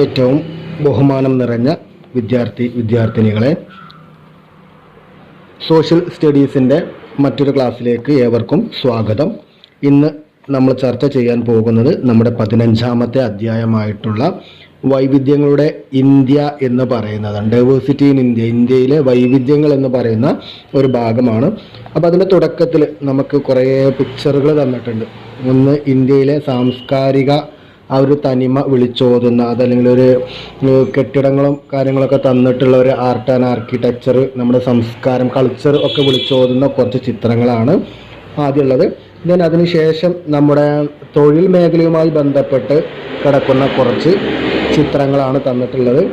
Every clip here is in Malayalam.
ഏറ്റവും ബഹുമാനം നിറഞ്ഞ വിദ്യാർത്ഥിനികളെ, സോഷ്യൽ സ്റ്റഡീസിൻ്റെ മറ്റൊരു ക്ലാസ്സിലേക്ക് ഏവർക്കും സ്വാഗതം. ഇന്ന് നമ്മൾ ചർച്ച ചെയ്യാൻ പോകുന്നത് നമ്മുടെ 15ാമത്തെ അധ്യായമായിട്ടുള്ള വൈവിധ്യങ്ങളുടെ ഇന്ത്യ എന്ന് പറയുന്നതാണ്. ഡൈവേഴ്സിറ്റി ഇൻ ഇന്ത്യ, ഇന്ത്യയിലെ വൈവിധ്യങ്ങൾ എന്ന് പറയുന്ന ഒരു ഭാഗമാണ്. അപ്പോൾ അതിൻ്റെ തുടക്കത്തിൽ നമുക്ക് കുറേ പിക്ചറുകൾ തന്നിട്ടുണ്ട്. ഒന്ന്, ഇന്ത്യയിലെ സാംസ്കാരിക ആ ഒരു തനിമ വിളിച്ചോതുന്ന, അതല്ലെങ്കിൽ ഒരു കെട്ടിടങ്ങളും കാര്യങ്ങളൊക്കെ തന്നിട്ടുള്ള ഒരു ആർട്ട് ആൻഡ് ആർക്കിടെക്ചർ, നമ്മുടെ സംസ്കാരം, കൾച്ചർ ഒക്കെ വിളിച്ചോതുന്ന കുറച്ച് ചിത്രങ്ങളാണ് ആദ്യമുള്ളത്. ദെൻ അതിനുശേഷം നമ്മുടെ തൊഴിൽ മേഖലയുമായി ബന്ധപ്പെട്ട് കിടക്കുന്ന കുറച്ച് ചിത്രങ്ങളാണ് തന്നിട്ടുള്ളത്.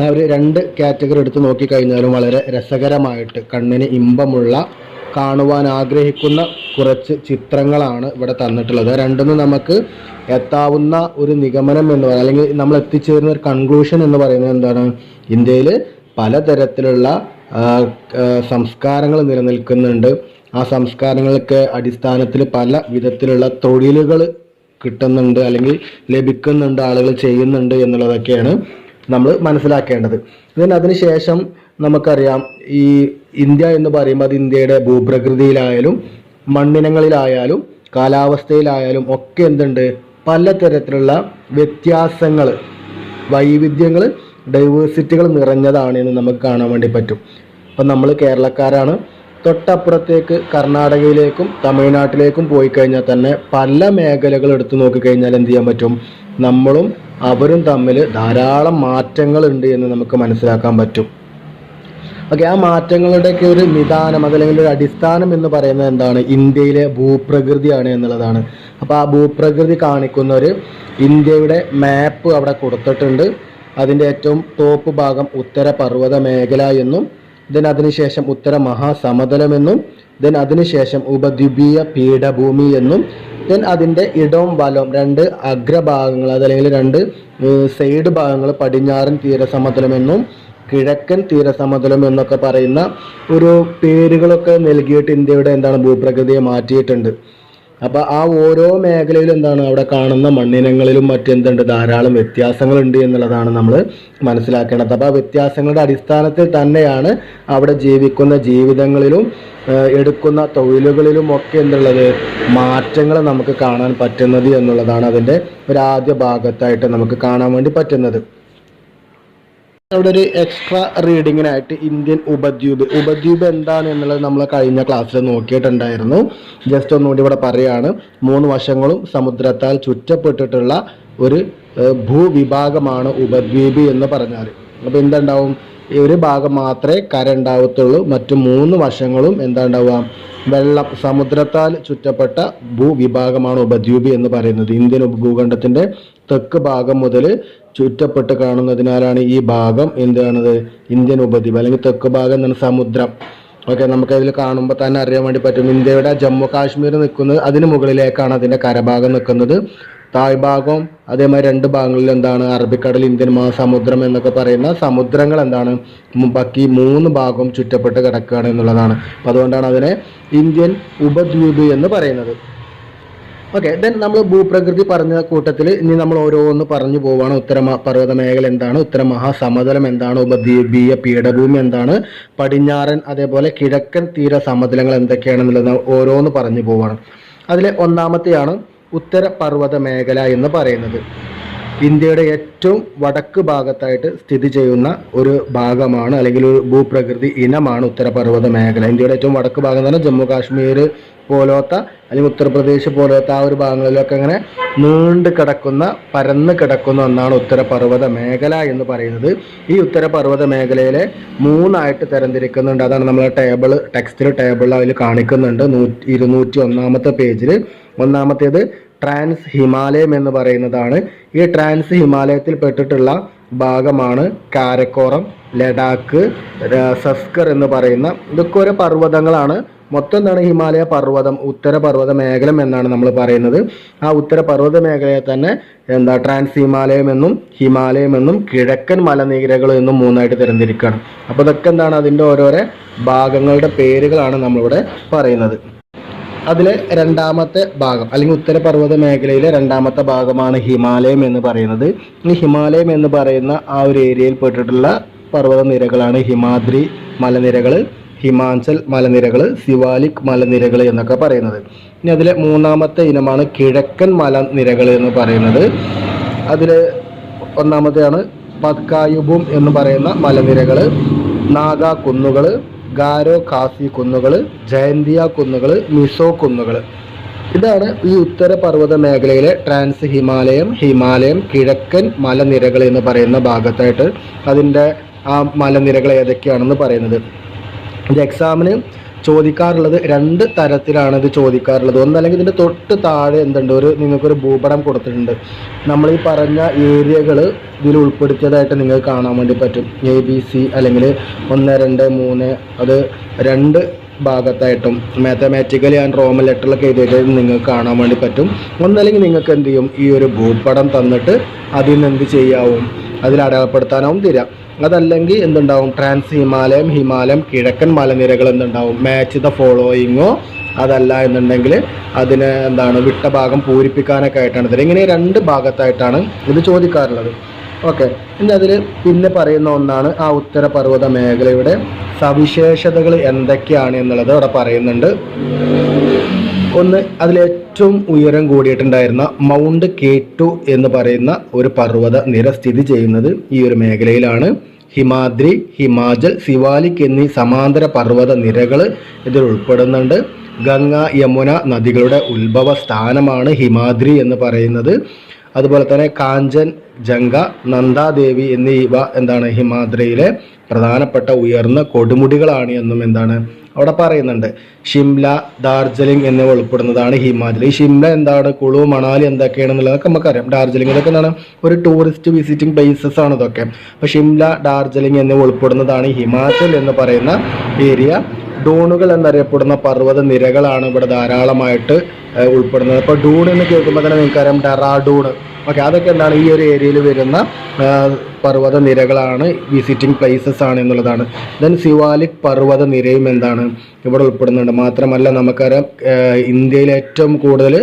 ആ ഒരു 2 കാറ്റഗറി എടുത്ത് നോക്കിക്കഴിഞ്ഞാലും വളരെ രസകരമായിട്ട് കണ്ണിന് ഇമ്പമുള്ള, കാണുവാൻ ആഗ്രഹിക്കുന്ന കുറച്ച് ചിത്രങ്ങളാണ് ഇവിടെ തന്നിട്ടുള്ളത്. രണ്ടിനും നമുക്ക് എത്താവുന്ന ഒരു നിഗമനം എന്ന് പറയുന്നത്, അല്ലെങ്കിൽ നമ്മൾ എത്തിച്ചേരുന്ന ഒരു കൺക്ലൂഷൻ എന്ന് പറയുന്നത് എന്താണ്? ഇന്ത്യയിൽ പലതരത്തിലുള്ള സംസ്കാരങ്ങൾ നിലനിൽക്കുന്നുണ്ട്. ആ സംസ്കാരങ്ങൾക്ക് അടിസ്ഥാനത്തിൽ പല വിധത്തിലുള്ള തൊഴിലുകൾ കിട്ടുന്നുണ്ട്, അല്ലെങ്കിൽ ലഭിക്കുന്നുണ്ട്, ആളുകൾ ചെയ്യുന്നുണ്ട് എന്നുള്ളതൊക്കെയാണ് നമ്മൾ മനസ്സിലാക്കേണ്ടത്. അതിനുശേഷം നമുക്കറിയാം, ഈ ഇന്ത്യ എന്ന് പറയുമ്പോൾ അത് ഇന്ത്യയുടെ ഭൂപ്രകൃതിയിലായാലും മണ്ണിനങ്ങളിലായാലും കാലാവസ്ഥയിലായാലും ഒക്കെ എന്തുണ്ട്? പലതരത്തിലുള്ള വ്യത്യാസങ്ങൾ, വൈവിധ്യങ്ങൾ, ഡൈവേഴ്സിറ്റികൾ നിറഞ്ഞതാണ് എന്ന് നമുക്ക് കാണാൻ വേണ്ടി പറ്റും. അപ്പം നമ്മൾ കേരളക്കാരാണ്. തൊട്ടപ്പുറത്തേക്ക് കർണാടകയിലേക്കും തമിഴ്നാട്ടിലേക്കും പോയി കഴിഞ്ഞാൽ തന്നെ പല മേഖലകൾ എടുത്തു നോക്കിക്കഴിഞ്ഞാൽ എന്ത് ചെയ്യാൻ പറ്റും? നമ്മളും അവരും തമ്മിൽ ധാരാളം മാറ്റങ്ങളുണ്ട് എന്ന് നമുക്ക് മനസ്സിലാക്കാൻ പറ്റും. ഓക്കെ, ആ മാറ്റങ്ങളുടെയൊക്കെ ഒരു നിദാനം, അതല്ലെങ്കിൽ ഒരു അടിസ്ഥാനം എന്ന് പറയുന്നത് എന്താണ്? ഇന്ത്യയിലെ ഭൂപ്രകൃതിയാണ് എന്നുള്ളതാണ്. അപ്പോൾ ആ ഭൂപ്രകൃതി കാണിക്കുന്ന ഒരു ഇന്ത്യയുടെ മാപ്പ് അവിടെ കൊടുത്തിട്ടുണ്ട്. അതിൻ്റെ ഏറ്റവും ടോപ്പ് ഭാഗം ഉത്തര പർവ്വത മേഖല എന്നും, ദെൻ അതിനുശേഷം ഉത്തര മഹാസമതലമെന്നും, ദെൻ അതിനുശേഷം ഉപദ്വീപീയ പീഠഭൂമി എന്നും, ദെൻ അതിൻ്റെ ഇടവും വലവും 2 അഗ്രഭാഗങ്ങൾ, അതല്ലെങ്കിൽ 2 സൈഡ് ഭാഗങ്ങൾ പടിഞ്ഞാറൻ തീരസമതലമെന്നും കിഴക്കൻ തീരസമതലം എന്നൊക്കെ പറയുന്ന ഒരു പേരുകളൊക്കെ നൽകിയിട്ട് ഇന്ത്യയുടെ എന്താണ് ഭൂപ്രകൃതിയെ മാറ്റിയിട്ടുണ്ട്. അപ്പോൾ ആ ഓരോ മേഖലയിലും എന്താണ് അവിടെ കാണുന്ന മണ്ണിനങ്ങളിലും മറ്റെന്തുണ്ട്? ധാരാളം വ്യത്യാസങ്ങളുണ്ട് എന്നുള്ളതാണ് നമ്മൾ മനസ്സിലാക്കേണ്ടത്. അപ്പോൾ ആ വ്യത്യാസങ്ങളുടെ അടിസ്ഥാനത്തിൽ തന്നെയാണ് അവിടെ ജീവിക്കുന്ന ജീവിതങ്ങളിലും എടുക്കുന്ന തൊഴിലുകളിലും ഒക്കെ എന്തുള്ളത്? മാറ്റങ്ങൾ നമുക്ക് കാണാൻ പറ്റുന്നത് എന്നുള്ളതാണ് അതിൻ്റെ ഒരു ആദ്യ ഭാഗത്തായിട്ട് നമുക്ക് കാണാൻ വേണ്ടി പറ്റുന്നത്. അവിടെ ഒരു എക്സ്ട്രാ റീഡിങ്ങിനായിട്ട് ഇന്ത്യൻ ഉപദ്വീപ് എന്താണ് എന്നുള്ളത് നമ്മൾ കഴിഞ്ഞ ക്ലാസ്സിൽ നോക്കിയിട്ടുണ്ടായിരുന്നു. ജസ്റ്റ് ഒന്നുകൂടി ഇവിടെ പറയുകയാണ്. 3 വശങ്ങളും സമുദ്രത്താൽ ചുറ്റപ്പെട്ടിട്ടുള്ള ഒരു ഭൂവിഭാഗമാണ് ഉപദ്വീപ് എന്ന് പറഞ്ഞാൽ. അപ്പോൾ എന്തുണ്ടാവും? ഈ ഒരു ഭാഗം മാത്രമേ കര ഉണ്ടാവത്തുള്ളൂ, മറ്റു 3 വശങ്ങളും എന്താ ഉണ്ടാവുക? വെള്ളം, സമുദ്രത്താൽ ചുറ്റപ്പെട്ട ഭൂവിഭാഗമാണ് ഉപദ്വീപ് എന്ന് പറയുന്നത്. ഇന്ത്യൻ ഉപഭൂഖണ്ഡത്തിൻ്റെ തെക്ക് ഭാഗം മുതൽ ചുറ്റപ്പെട്ട് കാണുന്നതിനാലാണ് ഈ ഭാഗം എന്താണത്? ഇന്ത്യൻ ഉപദ്വീപ്, അല്ലെങ്കിൽ തെക്ക് ഭാഗം എന്താണ്? സമുദ്രം. ഓക്കെ, നമുക്കതിൽ കാണുമ്പോൾ തന്നെ അറിയാൻ വേണ്ടി പറ്റും. ഇന്ത്യയുടെ ജമ്മു കാശ്മീർ നിൽക്കുന്നത് അതിന് മുകളിലേക്കാണ് അതിൻ്റെ കരഭാഗം നിൽക്കുന്നത്. താഴ്ഭാഗം അതേമാതിരി 2 ഭാഗങ്ങളിൽ എന്താണ്? അറബിക്കടൽ, ഇന്ത്യൻ മഹാസമുദ്രം എന്നൊക്കെ പറയുന്ന സമുദ്രങ്ങൾ എന്താണ്? ബാക്കി 3 ഭാഗവും ചുറ്റപ്പെട്ട് കിടക്കുകയാണ് എന്നുള്ളതാണ്. അപ്പം അതുകൊണ്ടാണ് അതിനെ ഇന്ത്യൻ ഉപദ്വീപ് എന്ന് പറയുന്നത്. ഓക്കെ, ദെൻ നമ്മൾ ഭൂപ്രകൃതി പറഞ്ഞ കൂട്ടത്തിൽ ഇനി നമ്മൾ ഓരോന്ന് പറഞ്ഞു പോവുകയാണ്. ഉത്തര പർവ്വത മേഖല എന്താണ്? ഉത്തര മഹാസമതലം എന്താണ്? ഉപദ്വീപീയ പീഠഭൂമി എന്താണ്? പടിഞ്ഞാറൻ അതേപോലെ കിഴക്കൻ തീര സമതലങ്ങൾ എന്തൊക്കെയാണെന്നുള്ളത് ഓരോന്ന് പറഞ്ഞു പോവുകയാണ്. അതിലെ ഒന്നാമത്തെയാണ് ഉത്തര പർവ്വത മേഖല എന്ന് പറയുന്നത്. ഇന്ത്യയുടെ ഏറ്റവും വടക്ക് ഭാഗത്തായിട്ട് സ്ഥിതി ചെയ്യുന്ന ഒരു ഭാഗമാണ്, അല്ലെങ്കിൽ ഒരു ഭൂപ്രകൃതി ഇനമാണ് ഉത്തരപർവ്വത മേഖല. ഇന്ത്യയുടെ ഏറ്റവും വടക്ക് ഭാഗം എന്ന് പറഞ്ഞാൽ ജമ്മു കാശ്മീർ പോലത്തെ, അല്ലെങ്കിൽ ഉത്തർപ്രദേശ് പോലത്തെ ആ ഒരു ഭാഗങ്ങളിലൊക്കെ അങ്ങനെ നീണ്ടു കിടക്കുന്ന, പരന്ന് കിടക്കുന്ന ഒന്നാണ് ഉത്തരപർവ്വത മേഖല എന്ന് പറയുന്നത്. ഈ ഉത്തരപർവ്വത മേഖലയിലെ 3ആയിട്ട് തരംതിരിക്കുന്നുണ്ട്. അതാണ് നമ്മൾ ടെക്സ്റ്റിൽ ടേബിളിൽ അതിൽ കാണിക്കുന്നുണ്ട്. 201-ാമത്തെ പേജിൽ. ഒന്നാമത്തേത് ട്രാൻസ് ഹിമാലയം എന്ന് പറയുന്നതാണ്. ഈ ട്രാൻസ് ഹിമാലയത്തിൽ പെട്ടിട്ടുള്ള ഭാഗമാണ് കാരക്കോറം, ലഡാക്ക്, സസ്കർ എന്ന് പറയുന്ന, ഇതൊക്കെ ഓരോ പർവ്വതങ്ങളാണ്. മൊത്തം എന്താണ്? ഹിമാലയ പർവ്വതം, ഉത്തരപർവ്വത മേഖല എന്നാണ് നമ്മൾ പറയുന്നത്. ആ ഉത്തരപർവ്വത മേഖലയെ തന്നെ എന്താ ട്രാൻസ് ഹിമാലയം എന്നും ഹിമാലയം എന്നും കിഴക്കൻ മലനിരകൾ എന്നും 3ആയിട്ട് തരംതിരിക്കുകയാണ്. അപ്പോൾ ഇതൊക്കെ എന്താണ്? അതിൻ്റെ ഓരോരോ ഭാഗങ്ങളുടെ പേരുകളാണ് നമ്മളിവിടെ പറയുന്നത്. അതിലെ രണ്ടാമത്തെ ഭാഗം അല്ലെങ്കിൽ ഉത്തരപർവ്വത മേഖലയിലെ രണ്ടാമത്തെ ഭാഗമാണ് ഹിമാലയം എന്ന് പറയുന്നത്. ഈ ഹിമാലയം എന്ന് പറയുന്ന ആ ഒരു ഏരിയയിൽ പെട്ടിട്ടുള്ള പർവ്വത നിരകളാണ് ഹിമാദ്രി മലനിരകൾ, ഹിമാചൽ മലനിരകൾ, സിവാലിക് മലനിരകൾ എന്നൊക്കെ പറയുന്നത്. ഇനി അതിലെ മൂന്നാമത്തെ ഇനമാണ് കിഴക്കൻ മലനിരകൾ എന്ന് പറയുന്നത്. അതിൽ ഒന്നാമത്തെയാണ് പത്കായുബും എന്ന് പറയുന്ന മലനിരകൾ, നാഗ കുന്നുകൾ, ഗാരോ ഖാസി കുന്നുകൾ, ജയന്തിയ കുന്നുകൾ, മിസോ കുന്നുകൾ. ഇതാണ് ഈ ഉത്തരപർവ്വത മേഖലയിലെ ട്രാൻസ് ഹിമാലയം കിഴക്കൻ മലനിരകൾ എന്ന് പറയുന്ന ഭാഗത്തായിട്ട് അതിൻ്റെ ആ മലനിരകൾ ഏതൊക്കെയാണെന്ന് പറയുന്നത്. ഇത് എക്സാമിന് ചോദിക്കാറുള്ളത് രണ്ട് തരത്തിലാണ് ഇത് ചോദിക്കാറുള്ളത്. ഒന്നല്ലെങ്കിൽ ഇതിൻ്റെ തൊട്ട് താഴെ എന്തുണ്ട്, നിങ്ങൾക്കൊരു ഭൂപടം കൊടുത്തിട്ടുണ്ട്. നമ്മൾ ഈ പറഞ്ഞ ഏരിയകൾ ഇതിൽ ഉൾപ്പെടുത്തിയതായിട്ട് നിങ്ങൾക്ക് കാണാൻ വേണ്ടി പറ്റും. ABC അല്ലെങ്കിൽ 1, 2, 3 അത് രണ്ട് ഭാഗത്തായിട്ടും മാത്തമാറ്റിക്കലി ആൻഡ് റോമൻ ലെറ്ററിലൊക്കെ എഴുതിയിട്ട് നിങ്ങൾക്ക് കാണാൻ വേണ്ടി പറ്റും. ഒന്നല്ലെങ്കിൽ നിങ്ങൾക്ക് എന്ത് ചെയ്യും, ഈ ഒരു ഭൂപടം തന്നിട്ട് അതിൽ നിന്ന് എന്ത് ചെയ്യാവും, അതിൽ അടയാളപ്പെടുത്താനാവും തരാം. അതല്ലെങ്കിൽ എന്തുണ്ടാവും, ട്രാൻസ് ഹിമാലയം കിഴക്കൻ മലനിരകൾ എന്തുണ്ടാവും, മാച്ച് ദ ഫോളോയിങ്ങോ, അതല്ല എന്നുണ്ടെങ്കിൽ അതിന് വിട്ട ഭാഗം പൂരിപ്പിക്കാനൊക്കെ ആയിട്ടാണ് തരിക. ഇങ്ങനെ രണ്ട് ഭാഗത്തായിട്ടാണ് ഇത് ചോദിക്കാറുള്ളത്. ഓക്കെ, ഇനി അതിൽ പിന്നെ പറയുന്ന ഒന്നാണ് ആ ഉത്തരപർവ്വത മേഖലയുടെ സവിശേഷതകൾ എന്തൊക്കെയാണ് എന്നുള്ളത് അവിടെ പറയുന്നുണ്ട്. ഒന്ന്, അതിലേറ്റവും ഉയരം കൂടിയിട്ടുണ്ടായിരുന്ന മൗണ്ട് K2 എന്ന് പറയുന്ന ഒരു പർവ്വത നിര സ്ഥിതി ചെയ്യുന്നത് ഈ ഒരു മേഖലയിലാണ്. ഹിമാദ്രി, ഹിമാചൽ, സിവാലിക് എന്നീ സമാന്തര പർവ്വത നിരകൾ ഇതിൽ ഉൾപ്പെടുന്നുണ്ട്. ഗംഗ, യമുന നദികളുടെ ഉത്ഭവ സ്ഥാനമാണ് ഹിമാദ്രി എന്ന് പറയുന്നത്. അതുപോലെ തന്നെ കാഞ്ചൻ ജംഗ, നന്ദാദേവി എന്നിവ ഹിമാദ്രിയിലെ പ്രധാനപ്പെട്ട ഉയർന്ന കൊടുമുടികളാണ് എന്നും അവിടെ പറയുന്നുണ്ട്. ഷിംല, ഡാർജിലിംഗ് എന്നിവ ഉൾപ്പെടുന്നതാണ് ഹിമാചൽ. ഈ ഷിംല കുളു, മണാലി എന്തൊക്കെയാണെന്നുള്ളതൊക്കെ നമുക്കറിയാം. ഡാർജിലിംഗ് ഇതൊക്കെ ഒരു ടൂറിസ്റ്റ് വിസിറ്റിംഗ് പ്ലേസസ് ആണ് ഇതൊക്കെ. അപ്പോൾ ഷിംല, ഡാർജിലിംഗ് എന്നിവ ഉൾപ്പെടുന്നതാണ് ഹിമാചൽ എന്ന് പറയുന്ന ഏരിയ. ഡൂണുകൾ എന്നറിയപ്പെടുന്ന പർവ്വത നിരകളാണ് ഇവിടെ ധാരാളമായിട്ട് ഉൾപ്പെടുന്നത്. അപ്പോൾ ഡൂൺ എന്ന് കേൾക്കുമ്പോൾ തന്നെ നിങ്ങൾക്കറിയാം ഡെറാഡൂൺ. ഓക്കെ, അതൊക്കെ ഈ ഒരു ഏരിയയിൽ വരുന്ന പർവ്വത നിരകളാണ്, വിസിറ്റിംഗ് പ്ലേസസ് ആണ് എന്നുള്ളതാണ്. ദെൻ സിവാലിക് പർവ്വത നിരയും ഇവിടെ ഉൾപ്പെടുന്നുണ്ട്. മാത്രമല്ല നമുക്കറിയാം ഇന്ത്യയിൽ ഏറ്റവും കൂടുതൽ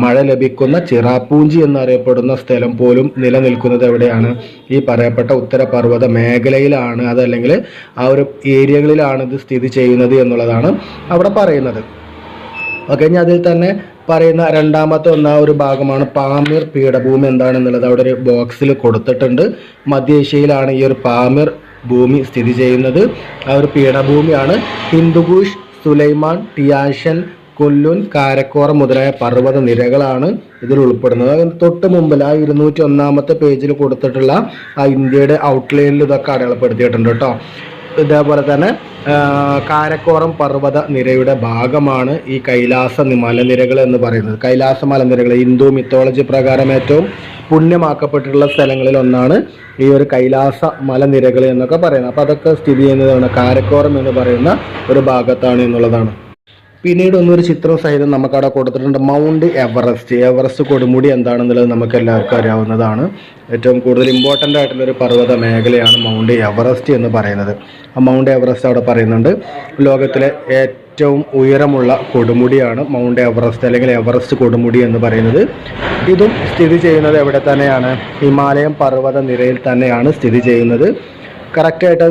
മഴ ലഭിക്കുന്ന ചിറാപൂഞ്ചി എന്നറിയപ്പെടുന്ന സ്ഥലം പോലും നിലനിൽക്കുന്നത് എവിടെയാണ്, ഈ പറയപ്പെട്ട ഉത്തരപർവ്വത മേഖലയിലാണ്. അതല്ലെങ്കിൽ ആ ഒരു ഏരിയകളിലാണ് ഇത് സ്ഥിതി ചെയ്യുന്നത് എന്നുള്ളതാണ് അവിടെ പറയുന്നത്. ഓക്കെ, ഇനി അതിൽ തന്നെ പറയുന്ന രണ്ടാമത്തെ ഒരു ഭാഗമാണ് പാമിർ പീഠഭൂമി എന്താണെന്നുള്ളത് അവിടെ ഒരു ബോക്സിൽ കൊടുത്തിട്ടുണ്ട്. മധ്യേഷ്യയിലാണ് ഈ ഒരു പാമിർ ഭൂമി സ്ഥിതി ചെയ്യുന്നത്. ആ ഒരു പീഠഭൂമിയാണ് ഹിന്ദുകുഷ്, സുലൈമാൻ, ടിയാഷൻ, കൊല്ലുൻ, കാരക്കോറം മുതലായ പർവ്വത നിരകളാണ് ഇതിൽ ഉൾപ്പെടുന്നത്. തൊട്ട് മുമ്പിൽ ആ 201 പേജിൽ കൊടുത്തിട്ടുള്ള ആ ഇന്ത്യയുടെ ഔട്ട്ലൈനിൽ ഇതൊക്കെ അടയാളപ്പെടുത്തിയിട്ടുണ്ട് കേട്ടോ. ഇതേപോലെ തന്നെ കാരക്കോറം പർവ്വത നിരയുടെ ഭാഗമാണ് ഈ കൈലാസ മലനിരകൾ എന്ന് പറയുന്നത്. കൈലാസ മലനിരകൾ ഹിന്ദു മിത്തോളജി പ്രകാരം ഏറ്റവും പുണ്യമാക്കപ്പെട്ടിട്ടുള്ള സ്ഥലങ്ങളിൽ ഒന്നാണ് ഈ ഒരു കൈലാസ മലനിരകൾ എന്നൊക്കെ പറയുന്നത്. അപ്പോൾ അതൊക്കെ സ്ഥിതി ചെയ്യുന്നതാണ് കാരക്കോറം എന്ന് പറയുന്ന ഒരു ഭാഗത്താണ് എന്നുള്ളതാണ്. പിന്നീട് ഒന്നൊരു ചിത്രം സഹിതം നമുക്കവിടെ കൊടുത്തിട്ടുണ്ട്. മൗണ്ട് എവറസ്റ്റ് കൊടുമുടി എന്താണെന്നുള്ളത് നമുക്ക് എല്ലാവർക്കും അറിയാവുന്നതാണ്. ഏറ്റവും കൂടുതൽ ഇമ്പോർട്ടൻ്റ് ആയിട്ടുള്ളൊരു പർവ്വത മേഖലയാണ് മൗണ്ട് എവറസ്റ്റ് എന്ന് പറയുന്നത്. ആ മൗണ്ട് എവറസ്റ്റ് അവിടെ പറയുന്നുണ്ട്. ലോകത്തിലെ ഏറ്റവും ഉയരമുള്ള കൊടുമുടിയാണ് മൗണ്ട് എവറസ്റ്റ് അല്ലെങ്കിൽ എവറസ്റ്റ് കൊടുമുടി എന്ന് പറയുന്നത്. ഇതും സ്ഥിതി ചെയ്യുന്നത് എവിടെ തന്നെയാണ്, ഹിമാലയം പർവ്വത നിരയിൽ തന്നെയാണ് സ്ഥിതി ചെയ്യുന്നത്. കറക്റ്റായിട്ട്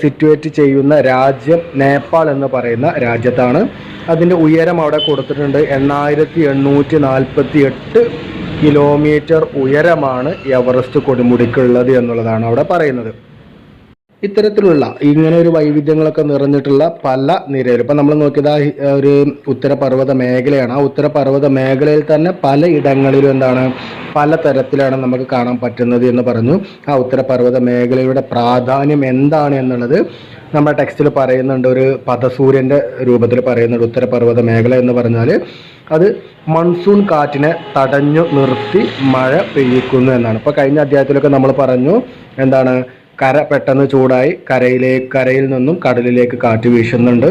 സിറ്റുവേറ്റ് ചെയ്യുന്ന രാജ്യം നേപ്പാൾ എന്ന് പറയുന്ന രാജ്യത്താണ്. അതിൻ്റെ ഉയരം അവിടെ കൊടുത്തിട്ടുണ്ട്. 8848 കിലോമീറ്റർ ഉയരമാണ് എവറസ്റ്റ് കൊടുമുടിക്കുള്ളത് എന്നുള്ളതാണ് അവിടെ പറയുന്നത്. ഇത്തരത്തിലുള്ള ഇങ്ങനെ ഒരു വൈവിധ്യങ്ങളൊക്കെ നിറഞ്ഞിട്ടുള്ള പല നിരയിൽ ഇപ്പം നമ്മൾ നോക്കിയത് ഒരു ഉത്തരപർവ്വത മേഖലയാണ്. ആ ഉത്തരപർവ്വത മേഖലയിൽ തന്നെ പല ഇടങ്ങളിലും പല തരത്തിലാണ് നമുക്ക് കാണാൻ പറ്റുന്നത് എന്ന് പറഞ്ഞു. ആ ഉത്തരപർവ്വത മേഖലയുടെ പ്രാധാന്യം എന്താണ് എന്നുള്ളത് നമ്മുടെ ടെക്സ്റ്റിൽ പറയുന്നുണ്ട്. ഒരു പദസൂര്യൻ്റെ രൂപത്തിൽ പറയുന്നുണ്ട്. ഉത്തരപർവ്വത മേഖല എന്ന് പറഞ്ഞാൽ അത് മൺസൂൺ കാറ്റിനെ തടഞ്ഞു നിർത്തി മഴ പെയ്യിക്കുന്നു എന്നാണ്. ഇപ്പോൾ കഴിഞ്ഞ അധ്യായത്തിലൊക്കെ നമ്മൾ പറഞ്ഞു കര പെട്ടെന്ന് ചൂടായി കരയിൽ നിന്നും കടലിലേക്ക് കാറ്റ് വീശുന്നുണ്ട്.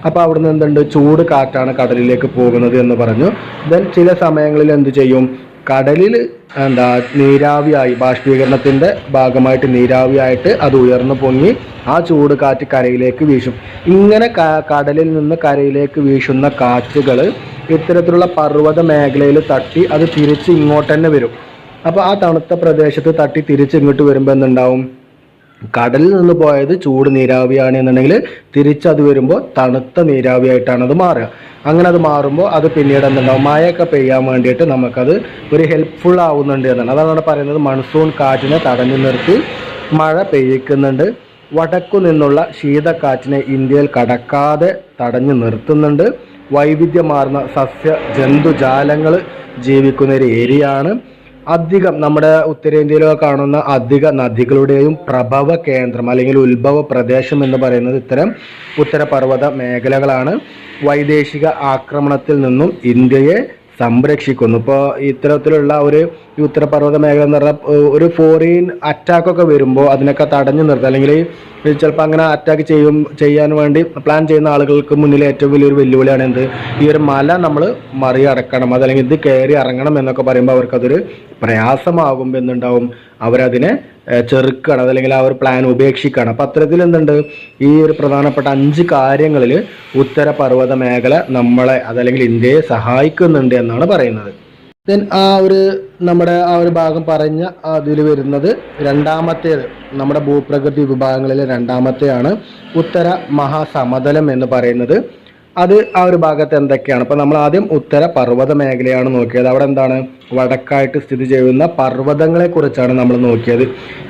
അപ്പോൾ അവിടുന്ന് ചൂട് കാറ്റാണ് കടലിലേക്ക് പോകുന്നത് എന്ന് പറഞ്ഞു. ദെൻ ചില സമയങ്ങളിൽ എന്ത് ചെയ്യും, കടലിൽ നീരാവിയായി ബാഷ്പീകരണത്തിൻ്റെ ഭാഗമായിട്ട് നീരാവിയായിട്ട് അത് ഉയർന്നു പൊങ്ങി ആ ചൂട് കാറ്റ് കരയിലേക്ക് വീശും. ഇങ്ങനെ കടലിൽ നിന്ന് കരയിലേക്ക് വീശുന്ന കാറ്റുകൾ ഇത്തരത്തിലുള്ള പർവ്വത മേഖലയിൽ തട്ടി അത് തിരിച്ച് ഇങ്ങോട്ട് തന്നെ വരും. അപ്പോൾ ആ തണുത്ത പ്രദേശത്ത് തട്ടി തിരിച്ച് ഇങ്ങോട്ട് വരുമ്പോൾ എന്തുണ്ടാവും? കടലിൽ നിന്ന് പോയത് ചൂട് നീരാവിയാണ് എന്നുണ്ടെങ്കിൽ തിരിച്ചത് വരുമ്പോൾ തണുത്ത നീരാവിയായിട്ടാണ് അത് മാറുക. അങ്ങനെ അത് മാറുമ്പോൾ അത് പിന്നീട് എന്തുണ്ടാവും? മഴയൊക്കെ പെയ്യാൻ വേണ്ടിയിട്ട് നമുക്കത് ഒരു ഹെൽപ്ഫുൾ ആവുന്നുണ്ട് എന്നാണ്. അതാണ് അവിടെ പറയുന്നത്, മൺസൂൺ കാറ്റിനെ തടഞ്ഞു നിർത്തി മഴ പെയ്യിക്കുന്നുണ്ട്. വടക്കു നിന്നുള്ള ശീതക്കാറ്റിനെ ഇന്ത്യയിൽ കടക്കാതെ തടഞ്ഞു നിർത്തുന്നുണ്ട്. വൈവിധ്യമാർന്ന സസ്യ ജന്തുജാലങ്ങൾ ജീവിക്കുന്ന ഒരു ഏരിയയാണ്. അധികം നമ്മുടെ ഉത്തരേന്ത്യയിലൊക്കെ കാണുന്ന അധിക നദികളുടെയും പ്രഭവ കേന്ദ്രം അല്ലെങ്കിൽ ഉത്ഭവ പ്രദേശം എന്ന് പറയുന്നത് ഇത്തരം ഉത്തരപർവ്വത മേഖലകളാണ്. വൈദേശിക ആക്രമണത്തിൽ നിന്നും ഇന്ത്യയെ സംരക്ഷിക്കുന്നു. ഇപ്പോൾ ഇത്തരത്തിലുള്ള ഒരു ഉത്തരപർവ്വത മേഖല എന്ന് പറഞ്ഞാൽ ഒരു ഫോറിൻ അറ്റാക്കൊക്കെ വരുമ്പോൾ അതിനൊക്കെ തടഞ്ഞു നിർത്തുക, അല്ലെങ്കിൽ ചിലപ്പോൾ അങ്ങനെ അറ്റാക്ക് ചെയ്യാൻ വേണ്ടി പ്ലാൻ ചെയ്യുന്ന ആളുകൾക്ക് മുന്നിൽ ഏറ്റവും വലിയൊരു വെല്ലുവിളിയാണ് എന്ത്? ഈ ഒരു മല നമ്മൾ മറികടക്കണം, അതല്ലെങ്കിൽ ഇത് കയറി ഇറങ്ങണം എന്നൊക്കെ പറയുമ്പോൾ അവർക്കതൊരു പ്രയാസമാകുമ്പോൾ എന്തുണ്ടാവും? അവരതിനെ ചെറുക്കണം, അതല്ലെങ്കിൽ ആ ഒരു പ്ലാൻ ഉപേക്ഷിക്കണം. അപ്പം അത്തരത്തിൽ എന്തുണ്ട്? ഈ ഒരു പ്രധാനപ്പെട്ട 5 കാര്യങ്ങളിൽ ഉത്തരപർവ്വത മേഖല നമ്മളെ അതല്ലെങ്കിൽ ഇന്ത്യയെ സഹായിക്കുന്നുണ്ട് എന്നാണ് പറയുന്നത്. ദെൻ നമ്മുടെ ആ ഒരു ഭാഗം പറഞ്ഞ അതിൽ വരുന്നത് രണ്ടാമത്തേത്, നമ്മുടെ ഭൂപ്രകൃതി വിഭാഗങ്ങളിലെ രണ്ടാമത്തെയാണ് ഉത്തര മഹാസമതലം എന്ന് പറയുന്നത്. അത് ആ ഒരു ഭാഗത്ത് എന്തൊക്കെയാണ്? അപ്പോൾ നമ്മൾ ആദ്യം ഉത്തര പർവ്വത മേഖലയാണ് നോക്കിയത്. അവിടെ എന്താണ്? വടക്കായിട്ട് സ്ഥിതി ചെയ്യുന്ന പർവ്വതങ്ങളെ കുറിച്ചാണ് നമ്മൾ നോക്കിയത്.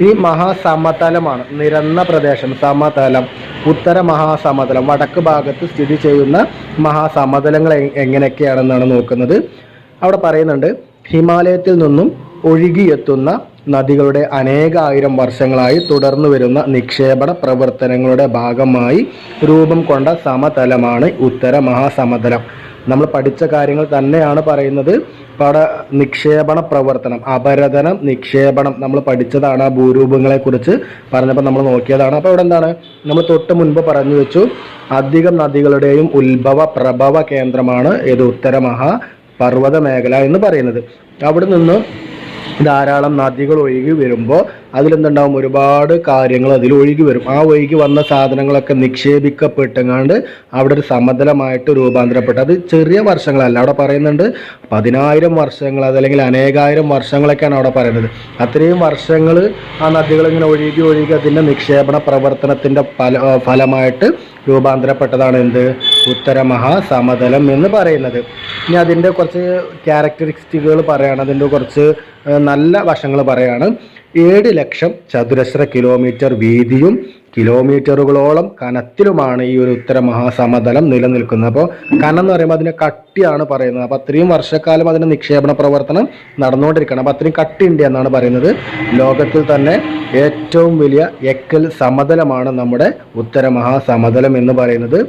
ഈ മഹാസമതലമാണ്, നിരന്ന പ്രദേശം, സമതലം, ഉത്തര മഹാസമതലം, വടക്ക് ഭാഗത്ത് സ്ഥിതി ചെയ്യുന്ന മഹാസമതലങ്ങൾ എങ്ങനെയൊക്കെയാണെന്നാണ് നോക്കുന്നത്. അവിടെ പറയുന്നുണ്ട്, ഹിമാലയത്തിൽ നിന്നും ഒഴുകിയെത്തുന്ന നദികളുടെ അനേകായിരം വർഷങ്ങളായി തുടർന്നു വരുന്ന നിക്ഷേപണ പ്രവർത്തനങ്ങളുടെ ഭാഗമായി രൂപം കൊണ്ട സമതലമാണ് ഉത്തര മഹാസമതലം. നമ്മൾ പഠിച്ച കാര്യങ്ങൾ തന്നെയാണ് പറയുന്നത്. അപ്പോൾ അവിടെ നിക്ഷേപണ പ്രവർത്തനം, അപരദനം, നിക്ഷേപണം നമ്മൾ പഠിച്ചതാണ്. ആ ഭൂരൂപങ്ങളെ കുറിച്ച് പറഞ്ഞപ്പോൾ നമ്മൾ നോക്കിയതാണ്. അപ്പോൾ ഇവിടെ എന്താണ്? നമ്മൾ തൊട്ട് മുൻപ് പറഞ്ഞു വെച്ചു, അധികം നദികളുടെയും ഉത്ഭവ പ്രഭവ കേന്ദ്രമാണ് ഇത് ഉത്തര പർവ്വത മേഖല എന്ന് പറയുന്നത്. അവിടെ നിന്ന് ധാരാളം നദികൾ ഒഴുകി വരുമ്പോൾ അതിലെന്തുണ്ടാവും? ഒരുപാട് കാര്യങ്ങൾ അതിൽ ഒഴുകി വരും. ആ ഒഴുകി വന്ന സാധനങ്ങളൊക്കെ നിക്ഷേപിക്കപ്പെട്ടങ്ങാണ്ട് അവിടെ ഒരു സമതലമായിട്ട് രൂപാന്തരപ്പെട്ടു. അത് ചെറിയ വർഷങ്ങളല്ല, അവിടെ പറയുന്നുണ്ട് 10,000 വർഷങ്ങൾ, അതല്ലെങ്കിൽ അനേകായിരം വർഷങ്ങളൊക്കെയാണ് അവിടെ പറയുന്നത്. അത്രയും വർഷങ്ങൾ ആ നദികൾ ഇങ്ങനെ ഒഴുകി അതിൻ്റെ നിക്ഷേപണ പ്രവർത്തനത്തിൻ്റെ ഫലമായിട്ട് രൂപാന്തരപ്പെട്ടതാണ് എന്ത്? ഉത്തര മഹാസമതലം എന്ന് പറയുന്നത്. ഇനി അതിൻ്റെ കുറച്ച് ക്യാരക്ടറിസ്റ്റിക്കുകൾ പറയുകയാണ്, അതിൻ്റെ കുറച്ച് നല്ല വശങ്ങൾ പറയുകയാണ്. 7 ലക്ഷം ചതുരശ്ര കിലോമീറ്റർ വീതിയും കിലോമീറ്ററുകളോളം കനത്തിലുമാണ് ഈ ഒരു ഉത്തര മഹാസമതലം നിലനിൽക്കുന്നത്. അപ്പോൾ കനം എന്ന് പറയുമ്പോൾ അതിൻ്റെ കട്ടിയാണ് പറയുന്നത്. അപ്പോൾ അത്രയും വർഷക്കാലം അതിൻ്റെ നിക്ഷേപണ പ്രവർത്തനം നടന്നുകൊണ്ടിരിക്കണം. അപ്പോൾ അത്രയും കട്ടിയുണ്ട് എന്നാണ് പറയുന്നത്. ലോകത്തിൽ തന്നെ ഏറ്റവും വലിയ എക്കൽ സമതലമാണ് നമ്മുടെ ഉത്തര മഹാസമതലം എന്ന് പറയുന്നത്.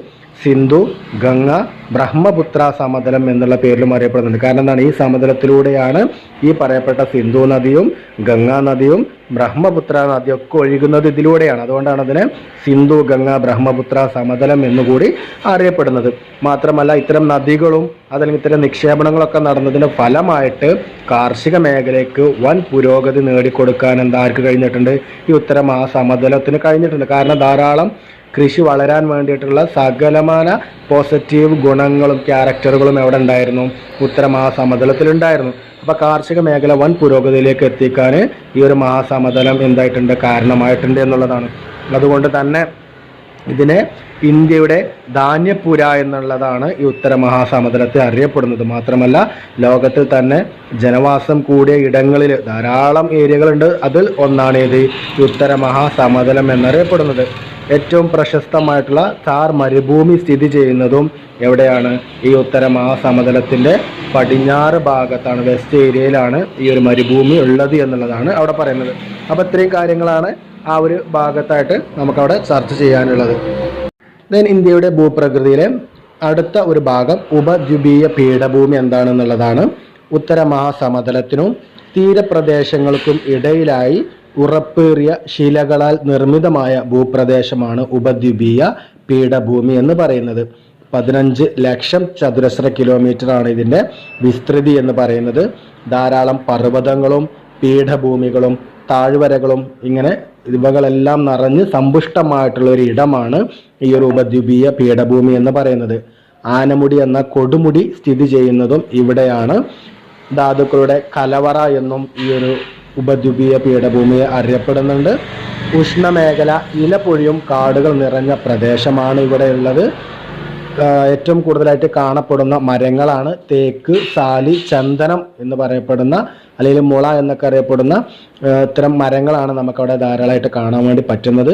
സിന്ധു, ഗംഗ, ബ്രഹ്മപുത്ര സമതലം എന്നുള്ള പേരിലും അറിയപ്പെടുന്നുണ്ട്. കാരണം എന്താണ്? ഈ സമതലത്തിലൂടെയാണ് ഈ പറയപ്പെട്ട സിന്ധു നദിയും ഗംഗാ നദിയും ബ്രഹ്മപുത്ര നദിയൊക്കെ ഒഴുകുന്നത് ഇതിലൂടെയാണ്. അതുകൊണ്ടാണ് അതിനെ സിന്ധു, ഗംഗ, ബ്രഹ്മപുത്ര സമതലം എന്നുകൂടി അറിയപ്പെടുന്നത്. മാത്രമല്ല ഇത്തരം നദികളും അതല്ലെങ്കിൽ ഇത്തരം നിക്ഷേപണങ്ങളൊക്കെ നടന്നതിൻ്റെ ഫലമായിട്ട് കാർഷിക മേഖലയ്ക്ക് വൻ പുരോഗതി നേടിക്കൊടുക്കാൻ ആർക്ക് കഴിഞ്ഞിട്ടുണ്ട്? ഈ ഉത്തര മഹാസമതലത്തിന് കഴിഞ്ഞിട്ടുണ്ട്. കാരണം ധാരാളം കൃഷി വളരാൻ വേണ്ടിയിട്ടുള്ള സകലമാന പോസിറ്റീവ് ഗുണങ്ങളും ക്യാരക്ടറുകളും എവിടെ ഉണ്ടായിരുന്നു? ഉത്തര മഹാസമതലത്തിലുണ്ടായിരുന്നു. അപ്പോൾ കാർഷിക മേഖല വൻ പുരോഗതിയിലേക്ക് എത്തിക്കാൻ ഈ ഒരു മഹാസമതലം എന്തായിട്ടുണ്ട്? കാരണമായിട്ടുണ്ട് എന്നുള്ളതാണ്. അതുകൊണ്ട് തന്നെ ഇതിനെ ഇന്ത്യയുടെ ധാന്യപുര എന്നുള്ളതാണ് ഈ ഉത്തര മഹാസമതലത്തെ അറിയപ്പെടുന്നത്. മാത്രമല്ല ലോകത്തിൽ തന്നെ ജനവാസം കൂടിയ ഇടങ്ങളിൽ ധാരാളം ഏരിയകളുണ്ട്. അതിൽ ഒന്നാണ് ഇത് ഉത്തര മഹാസമതലം എന്നറിയപ്പെടുന്നത്. ഏറ്റവും പ്രശസ്തമായിട്ടുള്ള താർ മരുഭൂമി സ്ഥിതി ചെയ്യുന്നതും എവിടെയാണ്? ഈ ഉത്തര മഹാസമതലത്തിൻ്റെ പടിഞ്ഞാറ് ഭാഗത്താണ്, വെസ്റ്റ് ഏരിയയിലാണ് ഈ ഒരു മരുഭൂമി ഉള്ളത് എന്നുള്ളതാണ് അവിടെ പറയുന്നത്. അപ്പോൾ ഇത്രയും കാര്യങ്ങളാണ് ആ ഒരു ഭാഗത്തായിട്ട് നമുക്കവിടെ ചർച്ച ചെയ്യാനുള്ളത്. ദെൻ ഇന്ത്യയുടെ ഭൂപ്രകൃതിയിലെ അടുത്ത ഒരു ഭാഗം ഉപദ്വീപീയ പീഠഭൂമി എന്താണെന്നുള്ളതാണ്. ഉത്തര മഹാസമതലത്തിനും തീരപ്രദേശങ്ങൾക്കും ഇടയിലായി ഉറപ്പേറിയ ശിലകളാൽ നിർമ്മിതമായ ഭൂപ്രദേശമാണ് ഉപദ്വീപീയ പീഠഭൂമി എന്ന് പറയുന്നത്. 15 ലക്ഷം ചതുരശ്ര കിലോമീറ്ററാണ് ഇതിൻ്റെ വിസ്തൃതി എന്ന് പറയുന്നത്. ധാരാളം പർവ്വതങ്ങളും പീഠഭൂമികളും താഴ്വരകളും ഇങ്ങനെ ഇവകളെല്ലാം നിറഞ്ഞ് സമ്പുഷ്ടമായിട്ടുള്ള ഒരു ഇടമാണ് ഈ ഒരു ഉപദ്വീപീയ പീഠഭൂമി എന്ന് പറയുന്നത്. ആനമുടി എന്ന കൊടുമുടി സ്ഥിതി ചെയ്യുന്നതും ഇവിടെയാണ്. ധാതുക്കളുടെ കലവറ എന്നും ഈ ഒരു ഉപദ്വീപീയ പീഠഭൂമിയെ അറിയപ്പെടുന്നുണ്ട്. ഉഷ്ണമേഖല ഇലപൊഴിയും കാടുകൾ നിറഞ്ഞ പ്രദേശമാണ് ഇവിടെ ഉള്ളത്. ഏറ്റവും കൂടുതലായിട്ട് കാണപ്പെടുന്ന മരങ്ങളാണ് തേക്ക്, സാലി, ചന്ദനം എന്ന് പറയപ്പെടുന്ന അല്ലെങ്കിൽ മുള എന്നൊക്കെ അറിയപ്പെടുന്ന ഇത്തരം മരങ്ങളാണ് നമുക്കവിടെ ധാരാളമായിട്ട് കാണാൻ വേണ്ടി പറ്റുന്നത്.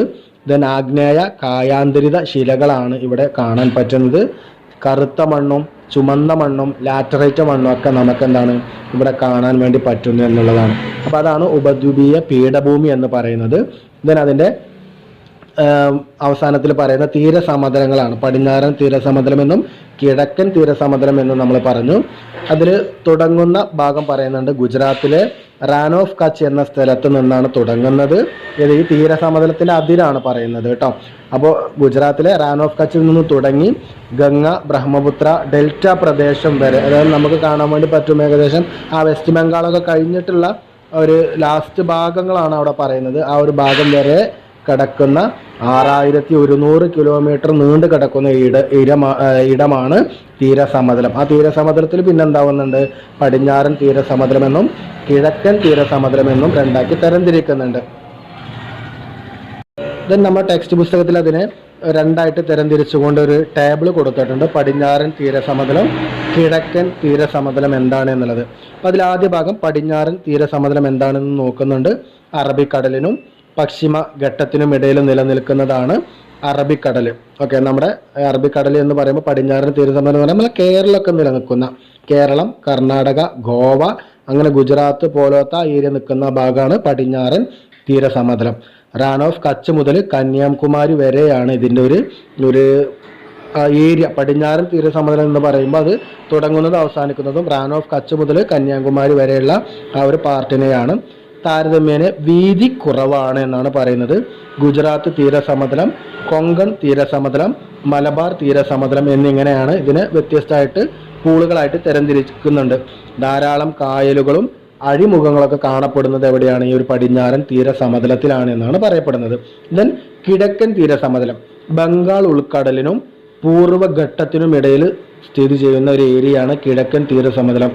ദെൻ ആഗ്നേയ കായാന്തരിത ശിലകളാണ് ഇവിടെ കാണാൻ പറ്റുന്നത്. കറുത്ത മണ്ണും ചുമന്ന മണ്ണും ലാറ്ററൈറ്റ് മണ്ണും ഒക്കെ നമുക്ക് എന്താണ് ഇവിടെ കാണാൻ വേണ്ടി പറ്റുന്നു എന്നുള്ളതാണ്. അപ്പോൾ അതാണ് ഉപദ്വീപീയ പീഠഭൂമി എന്ന് പറയുന്നത്. ദെൻ അതിൻ്റെ അവസാനത്തിൽ പറയുന്ന തീരസമതലങ്ങളാണ്. പടിഞ്ഞാറൻ തീരസമതലം എന്നും കിഴക്കൻ തീരസമതലം എന്നും നമ്മൾ പറഞ്ഞു. അതിൽ തുടങ്ങുന്ന ഭാഗം പറയുന്നുണ്ട് ഗുജറാത്തിലെ റാൻ ഓഫ് കച്ച് എന്ന സ്ഥലത്ത് നിന്നാണ് തുടങ്ങുന്നത്. ഇത് ഈ തീരസമതലത്തിൻ്റെ അതിരാണ് പറയുന്നത് കേട്ടോ. അപ്പോൾ ഗുജറാത്തിലെ റാൻ ഓഫ് കച്ചിൽ നിന്ന് തുടങ്ങി ഗംഗ, ബ്രഹ്മപുത്ര, ഡെൽറ്റ പ്രദേശം വരെ, അതായത് നമുക്ക് കാണാൻ വേണ്ടി പറ്റും ഏകദേശം ആ വെസ്റ്റ് ബംഗാളൊക്കെ കഴിഞ്ഞിട്ടുള്ള ഒരു ലാസ്റ്റ് ഭാഗങ്ങളാണ് അവിടെ പറയുന്നത്. ആ ഒരു ഭാഗം വരെ കിടക്കുന്ന 6100 കിലോമീറ്റർ നീണ്ടു കിടക്കുന്ന ഇടമാണ് തീരസമതലം. ആ തീരസമതലത്തിൽ പിന്നെ എന്താവുന്നുണ്ട്, പടിഞ്ഞാറൻ തീരസമതലം എന്നും കിഴക്കൻ തീരസമതലം എന്നും രണ്ടാക്കി തരംതിരിക്കുന്നുണ്ട്. ദെൻ നമ്മുടെ ടെക്സ്റ്റ് പുസ്തകത്തിൽ അതിനെ രണ്ടായിട്ട് തരംതിരിച്ചുകൊണ്ട് ഒരു ടേബിൾ കൊടുത്തിട്ടുണ്ട്. പടിഞ്ഞാറൻ തീരസമതലം, കിഴക്കൻ തീരസമതലം എന്താണ് എന്നുള്ളത്. അപ്പോൾ അതിൽ ആദ്യ ഭാഗം പടിഞ്ഞാറൻ തീരസമതലം എന്താണെന്ന് നോക്കുന്നുണ്ട്. അറബിക്കടലിനും പശ്ചിമ ഘട്ടത്തിനും ഇടയിൽ നിലനിൽക്കുന്നതാണ് അറബിക്കടൽ. ഓക്കെ, നമ്മുടെ അറബിക്കടൽ എന്ന് പറയുമ്പോൾ പടിഞ്ഞാറൻ തീരസമതലം എന്ന് പറയുമ്പോൾ നമ്മളെ കേരളമൊക്കെ നിലനിൽക്കുന്ന കേരളം, കർണാടക, ഗോവ, അങ്ങനെ ഗുജറാത്ത് പോലത്തെ ഏരിയ നിൽക്കുന്ന ഭാഗമാണ് പടിഞ്ഞാറൻ തീരസമതലം. റാൻ ഓഫ് കച്ച് മുതൽ കന്യാകുമാരി വരെയാണ് ഇതിൻ്റെ ഒരു ഏരിയ. പടിഞ്ഞാറൻ തീരസമതലം എന്ന് പറയുമ്പോൾ അത് തുടങ്ങുന്നതും അവസാനിക്കുന്നതും റാൻ ഓഫ് കച്ച് മുതൽ കന്യാകുമാരി വരെയുള്ള ആ ഒരു പാർട്ടിനെയാണ്. താരതമ്യേന വീതി കുറവാണ് എന്നാണ് പറയുന്നത്. ഗുജറാത്ത് തീരസമതലം, കൊങ്കൺ തീരസമതലം, മലബാർ തീരസമതലം എന്നിങ്ങനെയാണ് ഇതിനെ വ്യത്യസ്തമായിട്ട് പൂളുകളായിട്ട് തരംതിരിക്കുന്നുണ്ട്. ധാരാളം കായലുകളും അഴിമുഖങ്ങളൊക്കെ കാണപ്പെടുന്നത് എവിടെയാണ്? ഈ ഒരു പടിഞ്ഞാറൻ തീരസമതലത്തിലാണ് എന്നാണ് പറയപ്പെടുന്നത്. ദെൻ കിഴക്കൻ തീരസമതലം ബംഗാൾ ഉൾക്കടലിനും പൂർവ്വഘട്ടത്തിനും ഇടയിൽ സ്ഥിതി ചെയ്യുന്ന ഒരു ഏരിയയാണ് കിഴക്കൻ തീരസമതലം.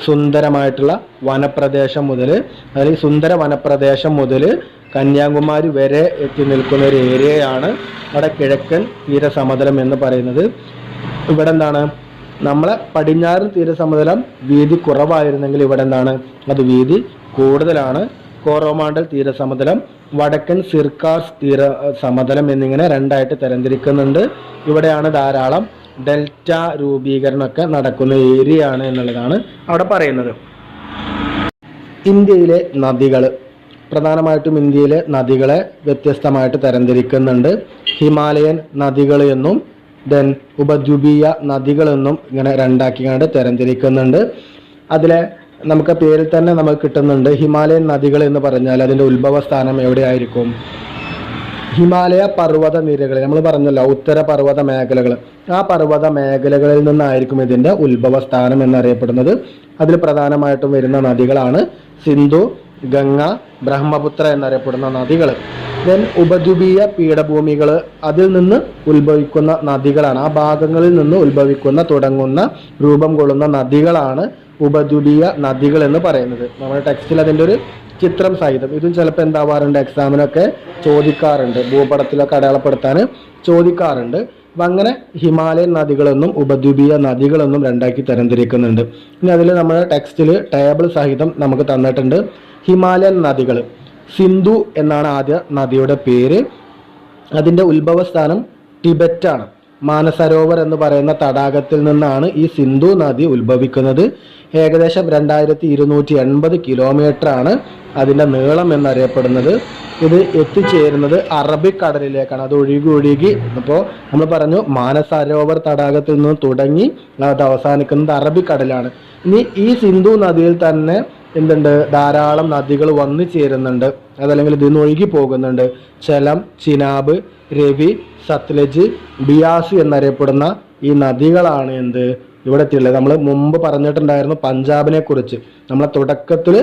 സുന്ദരമായിട്ടുള്ള വനപ്രദേശം മുതൽ, അല്ലെങ്കിൽ സുന്ദര വനപ്രദേശം മുതൽ കന്യാകുമാരി വരെ എത്തി നിൽക്കുന്ന ഒരു ഏരിയയാണ് അവിടെ കിഴക്കൻ തീരസമതലം എന്ന് പറയുന്നത്. ഇവിടെ എന്താണ്, നമ്മളെ പടിഞ്ഞാറൻ തീരസമതലം വീതി കുറവായിരുന്നെങ്കിൽ ഇവിടെ എന്താണ്, അത് വീതി കൂടുതലാണ്. കോറോമാണ്ടൽ തീരസമതലം, വടക്കൻ സിർക്കാസ് തീരസമതലം എന്നിങ്ങനെ രണ്ടായിട്ട് തരംതിരിക്കുന്നുണ്ട്. ഇവിടെയാണ് ധാരാളം ഡെൽറ്റ രൂപീകരണമൊക്കെ നടക്കുന്ന ഏരിയ ആണ് എന്നുള്ളതാണ് അവിടെ പറയുന്നത്. ഇന്ത്യയിലെ നദികൾ, പ്രധാനമായിട്ടും ഇന്ത്യയിലെ നദികളെ വ്യത്യസ്തമായിട്ട് തരംതിരിക്കുന്നുണ്ട്. ഹിമാലയൻ നദികൾ എന്നും ദെൻ ഉപദ്വീപീയ നദികൾ എന്നും ഇങ്ങനെ രണ്ടാക്കിയാണ് തരംതിരിക്കുന്നുണ്ട്. അതിലെ നമുക്ക് പേരിൽ തന്നെ നമുക്ക് കിട്ടുന്നുണ്ട്. ഹിമാലയൻ നദികൾ എന്ന് പറഞ്ഞാൽ അതിൻ്റെ ഉത്ഭവസ്ഥാനം എവിടെയായിരിക്കും? ഹിമാലയ പർവ്വത നിരകൾ, നമ്മൾ പറഞ്ഞല്ലോ ഉത്തര പർവ്വത മേഖലകൾ, ആ പർവ്വത മേഖലകളിൽ നിന്നായിരിക്കും ഇതിൻ്റെ ഉത്ഭവസ്ഥാനം എന്നറിയപ്പെടുന്നത്. അതിൽ പ്രധാനമായിട്ടും വരുന്ന നദികളാണ് സിന്ധു, ഗംഗ, ബ്രഹ്മപുത്ര എന്നറിയപ്പെടുന്ന നദികൾ. ദെൻ ഉപദ്വീപീയ പീഠഭൂമികൾ, അതിൽ നിന്ന് ഉത്ഭവിക്കുന്ന നദികളാണ്, ആ ഭാഗങ്ങളിൽ നിന്ന് ഉത്ഭവിക്കുന്ന തുടങ്ങുന്ന രൂപം കൊള്ളുന്ന നദികളാണ് ഉപദ്വീപീയ നദികൾ എന്ന് പറയുന്നത്. നമ്മുടെ ടെക്സ്റ്റിൽ അതിൻ്റെ ഒരു ചിത്രം സഹിതം, ഇതും ചിലപ്പോൾ എന്താവാറുണ്ട്, എക്സാമിനൊക്കെ ചോദിക്കാറുണ്ട്, ഭൂപടത്തിലൊക്കെ അടയാളപ്പെടുത്താൻ ചോദിക്കാറുണ്ട്. അപ്പം അങ്ങനെ ഹിമാലയൻ നദികളെന്നും ഉപദ്വീപീയ നദികളെന്നും രണ്ടാക്കി തരംതിരിക്കുന്നുണ്ട്. ഇനി അതിൽ നമ്മുടെ ടെക്സ്റ്റിൽ ടേബിൾ സഹിതം നമുക്ക് തന്നിട്ടുണ്ട്. ഹിമാലയൻ നദികൾ, സിന്ധു എന്നാണ് ആദ്യ നദിയുടെ പേര്. അതിൻ്റെ ഉത്ഭവസ്ഥാനം ടിബറ്റാണ്. മാനസരോവർ എന്ന് പറയുന്ന തടാകത്തിൽ നിന്നാണ് ഈ സിന്ധു നദി ഉത്ഭവിക്കുന്നത്. ഏകദേശം 2280 കിലോമീറ്റർ ആണ് അതിൻ്റെ നീളം എന്നറിയപ്പെടുന്നത്. ഇത് എത്തിച്ചേരുന്നത് അറബിക്കടലിലേക്കാണ്. അത് ഒഴുകി ഇപ്പോൾ നമ്മൾ പറഞ്ഞു മാനസരോവർ തടാകത്തിൽ നിന്ന് തുടങ്ങി അത് അവസാനിക്കുന്നത് അറബിക്കടലാണ്. ഇനി ഈ സിന്ധു നദിയിൽ തന്നെ എന്തുണ്ട്, ധാരാളം നദികൾ വന്നു ചേരുന്നുണ്ട്, അതല്ലെങ്കിൽ ഇതിൽ നിന്ന് ഒഴുകി പോകുന്നുണ്ട്. ചലം, ചിനാബ്, രവി, സത്ലജ്, ബിയാസ് എന്നറിയപ്പെടുന്ന ഈ നദികളാണ് എന്ത് ഇവിടെ എത്തിയുള്ളത്. നമ്മൾ മുമ്പ് പറഞ്ഞിട്ടുണ്ടായിരുന്നു പഞ്ചാബിനെ കുറിച്ച്, നമ്മളെ തുടക്കത്തിൽ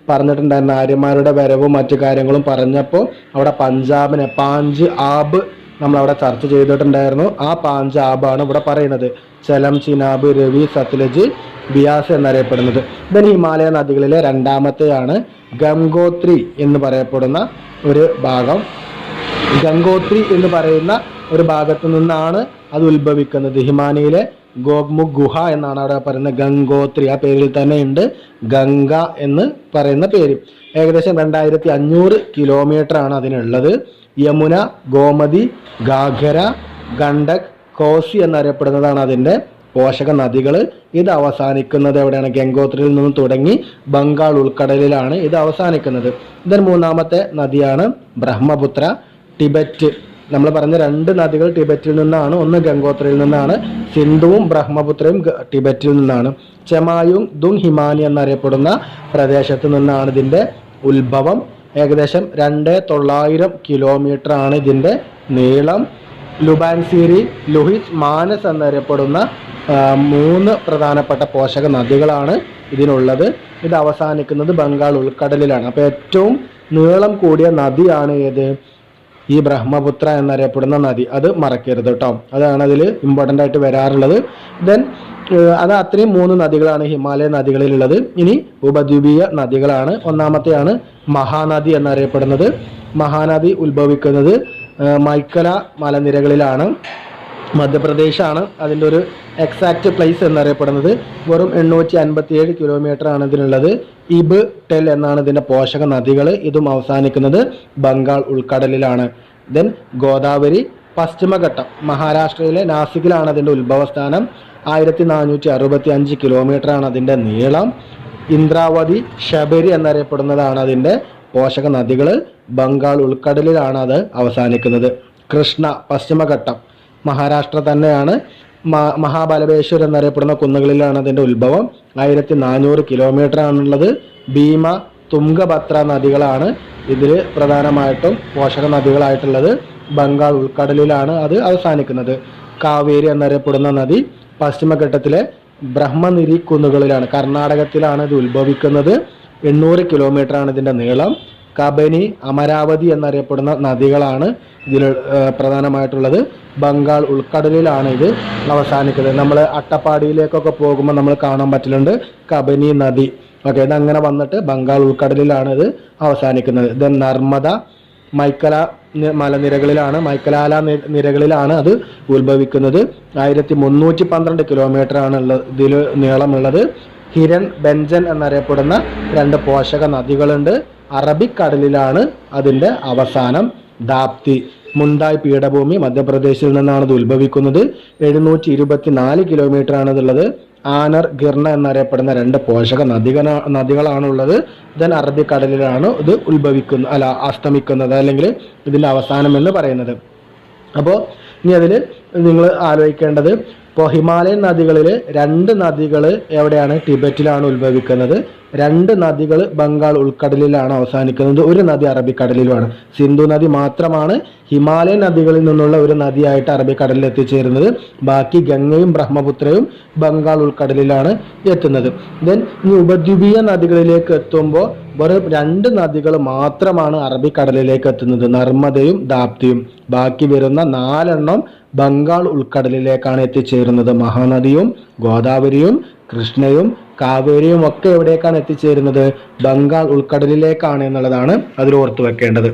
പറഞ്ഞിട്ടുണ്ടായിരുന്നു ആര്യന്മാരുടെ വരവും മറ്റു കാര്യങ്ങളും പറഞ്ഞപ്പോൾ അവിടെ പഞ്ചാബിനെ പാഞ്ച് ആബ് നമ്മളവിടെ ചർച്ച ചെയ്തിട്ടുണ്ടായിരുന്നു. ആ പാഞ്ച് ആബാണ് ഇവിടെ പറയുന്നത്. ചലം, ചിനാബ്, രവി, സത്ലജ്, ബിയാസ് എന്നറിയപ്പെടുന്നത്. ദെൻ ഹിമാലയ നദികളിലെ രണ്ടാമത്തെയാണ് ഗംഗോത്രി എന്ന് പറയപ്പെടുന്ന ഒരു ഭാഗം. ഗംഗോത്രി എന്ന് പറയുന്ന ഒരു ഭാഗത്തു നിന്നാണ് അത് ഉത്ഭവിക്കുന്നത്. ഹിമാലയയിലെ ഗോഗ്മുഖ് ഗുഹ എന്നാണ് അവിടെ പറയുന്നത്. ഗംഗോത്രി ആ പേരിൽ തന്നെ ഉണ്ട് ഗംഗ എന്ന് പറയുന്ന പേര്. ഏകദേശം 2500 കിലോമീറ്റർ ആണ് അതിനുള്ളത്. യമുന, ഗോമതി, ഗാഘര, ഗണ്ഡക്, കോസി എന്നറിയപ്പെടുന്നതാണ് അതിൻ്റെ പോഷക നദികൾ. ഇത് അവസാനിക്കുന്നത് എവിടെയാണ്? ഗംഗോത്രിയിൽ നിന്ന് തുടങ്ങി ബംഗാൾ ഉൾക്കടലിലാണ് ഇത് അവസാനിക്കുന്നത്. ഇതിന് മൂന്നാമത്തെ നദിയാണ് ബ്രഹ്മപുത്ര. ടിബറ്റ്, നമ്മൾ പറഞ്ഞ 2 നദികൾ ടിബറ്റിൽ നിന്നാണ്. ഒന്ന് ഗംഗോത്രിയിൽ നിന്നാണ്. സിന്ധുവും ബ്രഹ്മപുത്രയും ടിബറ്റിൽ നിന്നാണ്. ചെമായും ദുങ് ഹിമാനി എന്നറിയപ്പെടുന്ന പ്രദേശത്ത് നിന്നാണ് ഇതിൻ്റെ ഉത്ഭവം. ഏകദേശം 2900 കിലോമീറ്റർ ആണ് ഇതിൻ്റെ നീളം. ലുബാൻസിരി, ലുഹിത്, മാനസ് എന്നറിയപ്പെടുന്ന 3 പ്രധാനപ്പെട്ട പോഷക നദികളാണ് ഇതിനുള്ളത്. ഇത് അവസാനിക്കുന്നത് ബംഗാൾ ഉൾക്കടലിലാണ്. അപ്പോൾ ഏറ്റവും നീളം കൂടിയ നദിയാണ് ഏത്? ഈ ബ്രഹ്മപുത്ര എന്നറിയപ്പെടുന്ന നദി. അത് മറക്കരുത് കേട്ടോ, അതാണ് അതിൽ ഇമ്പോർട്ടൻ്റ് ആയിട്ട് വരാറുള്ളത്. ദെൻ അത് അത്രയും 3 നദികളാണ് ഹിമാലയ നദികളിലുള്ളത്. ഇനി ഉപദ്വീപീയ നദികളാണ്. ഒന്നാമത്തെയാണ് മഹാനദി എന്നറിയപ്പെടുന്നത്. മഹാനദി ഉത്ഭവിക്കുന്നത് മൈക്കല മലനിരകളിലാണ്. മധ്യപ്രദേശാണ് അതിൻ്റെ ഒരു എക്സാക്റ്റ് പ്ലേസ് എന്നറിയപ്പെടുന്നത്. വെറും 857 കിലോമീറ്റർ ആണ് ഇതിനുള്ളത്. ഇബ്, ടെൽ എന്നാണ് ഇതിൻ്റെ പോഷക നദികൾ. ഇതും അവസാനിക്കുന്നത് ബംഗാൾ ഉൾക്കടലിലാണ്. ദെൻ ഗോദാവരി പശ്ചിമഘട്ടം, മഹാരാഷ്ട്രയിലെ നാസിക്കിലാണ് അതിൻ്റെ ഉത്ഭവസ്ഥാനം. 1465 കിലോമീറ്റർ ആണ് അതിൻ്റെ നീളം. ഇന്ദ്രാവതി, ശബരി എന്നറിയപ്പെടുന്നതാണ് അതിൻ്റെ പോഷക നദികൾ. ബംഗാൾ ഉൾക്കടലിലാണ് അത് അവസാനിക്കുന്നത്. കൃഷ്ണ പശ്ചിമഘട്ടം, മഹാരാഷ്ട്ര തന്നെയാണ്. മഹാബലബേശ്വർ എന്നറിയപ്പെടുന്ന കുന്നുകളിലാണ് അതിൻ്റെ ഉത്ഭവം. 1400 കിലോമീറ്റർ ആണുള്ളത്. ഭീമ, തുംഗഭദ്ര നദികളാണ് ഇതിൽ പ്രധാനമായിട്ടും പോഷക നദികളായിട്ടുള്ളത്. ബംഗാൾ ഉൾക്കടലിലാണ് അത് അവസാനിക്കുന്നത്. കാവേരി എന്നറിയപ്പെടുന്ന നദി പശ്ചിമഘട്ടത്തിലെ ബ്രഹ്മനിരി കുന്നുകളിലാണ്, കർണാടകത്തിലാണ് ഇത് ഉത്ഭവിക്കുന്നത്. 800 കിലോമീറ്റർ ആണ് ഇതിൻ്റെ നീളം. കബനി, അമരാവതി എന്നറിയപ്പെടുന്ന നദികളാണ് ഇതിൽ പ്രധാനമായിട്ടുള്ളത്. ബംഗാൾ ഉൾക്കടലിലാണ് ഇത് അവസാനിക്കുന്നത്. നമ്മൾ അട്ടപ്പാടിയിലേക്കൊക്കെ പോകുമ്പോൾ നമ്മൾ കാണാൻ പറ്റുന്നുണ്ട് കബനി നദി. ഓക്കെ, ഇതങ്ങനെ വന്നിട്ട് ബംഗാൾ ഉൾക്കടലിലാണ് ഇത് അവസാനിക്കുന്നത്. ദെൻ നർമ്മദ മൈക്കല മലനിരകളിലാണ്, മൈക്കലാല നിരകളിലാണ് അത് ഉത്ഭവിക്കുന്നത്. 1312 കിലോമീറ്റർ ആണ് ഇതിൽ നീളമുള്ളത്. ഹിരൺ, ബെഞ്ചൻ എന്നറിയപ്പെടുന്ന 2 പോഷക നദികളുണ്ട്. അറബിക്കടലിലാണ് അതിൻ്റെ അവസാനം. ദാപ്തി, മുണ്ടായ് പീഠഭൂമി മധ്യപ്രദേശിൽ നിന്നാണ് ഇത് ഉത്ഭവിക്കുന്നത്. 724 കിലോമീറ്റർ ആണ് ഇതുള്ളത്. ആനർ, ഗിർണ എന്നറിയപ്പെടുന്ന 2 പോഷക നദികളാണുള്ളത്. ദെൻ അറബിക്കടലിലാണ് ഇത് അസ്തമിക്കുന്നത്, അല്ലെങ്കിൽ ഇതിൻ്റെ അവസാനം എന്ന് പറയുന്നത്. അപ്പോൾ ഇനി അതിൽ നിങ്ങൾ ആലോചിക്കേണ്ടത്, ഇപ്പോൾ ഹിമാലയൻ നദികളിൽ 2 നദികൾ എവിടെയാണ്? ടിബറ്റിലാണ് ഉത്ഭവിക്കുന്നത്. 2 നദികൾ ബംഗാൾ ഉൾക്കടലിലാണ് അവസാനിക്കുന്നത്. ഒരു നദി അറബിക്കടലിലുമാണ്. സിന്ധു നദി മാത്രമാണ് ഹിമാലയൻ നദികളിൽ നിന്നുള്ള ഒരു നദിയായിട്ട് അറബിക്കടലിൽ എത്തിച്ചേരുന്നത്. ബാക്കി ഗംഗയും ബ്രഹ്മപുത്രയും ബംഗാൾ ഉൾക്കടലിലാണ് എത്തുന്നത്. ദെൻ ഈ ഉപദ്വീപീയ നദികളിലേക്ക് എത്തുമ്പോൾ വെറും 2 നദികൾ മാത്രമാണ് അറബിക്കടലിലേക്ക് എത്തുന്നത്, നർമ്മദയും ദാപ്തിയും. ബാക്കി വരുന്ന 4 ബംഗാൾ ഉൾക്കടലിലേക്കാണ് എത്തിച്ചേരുന്നത്. മഹാനദിയും ഗോദാവരിയും കൃഷ്ണയും കാവേരിയും ഒക്കെ എവിടേക്കാണ് എത്തിച്ചേരുന്നത്? ബംഗാൾ ഉൾക്കടലിലേക്കാണ് എന്നുള്ളതാണ് അതിൽ ഓർത്തു വെക്കേണ്ടത്.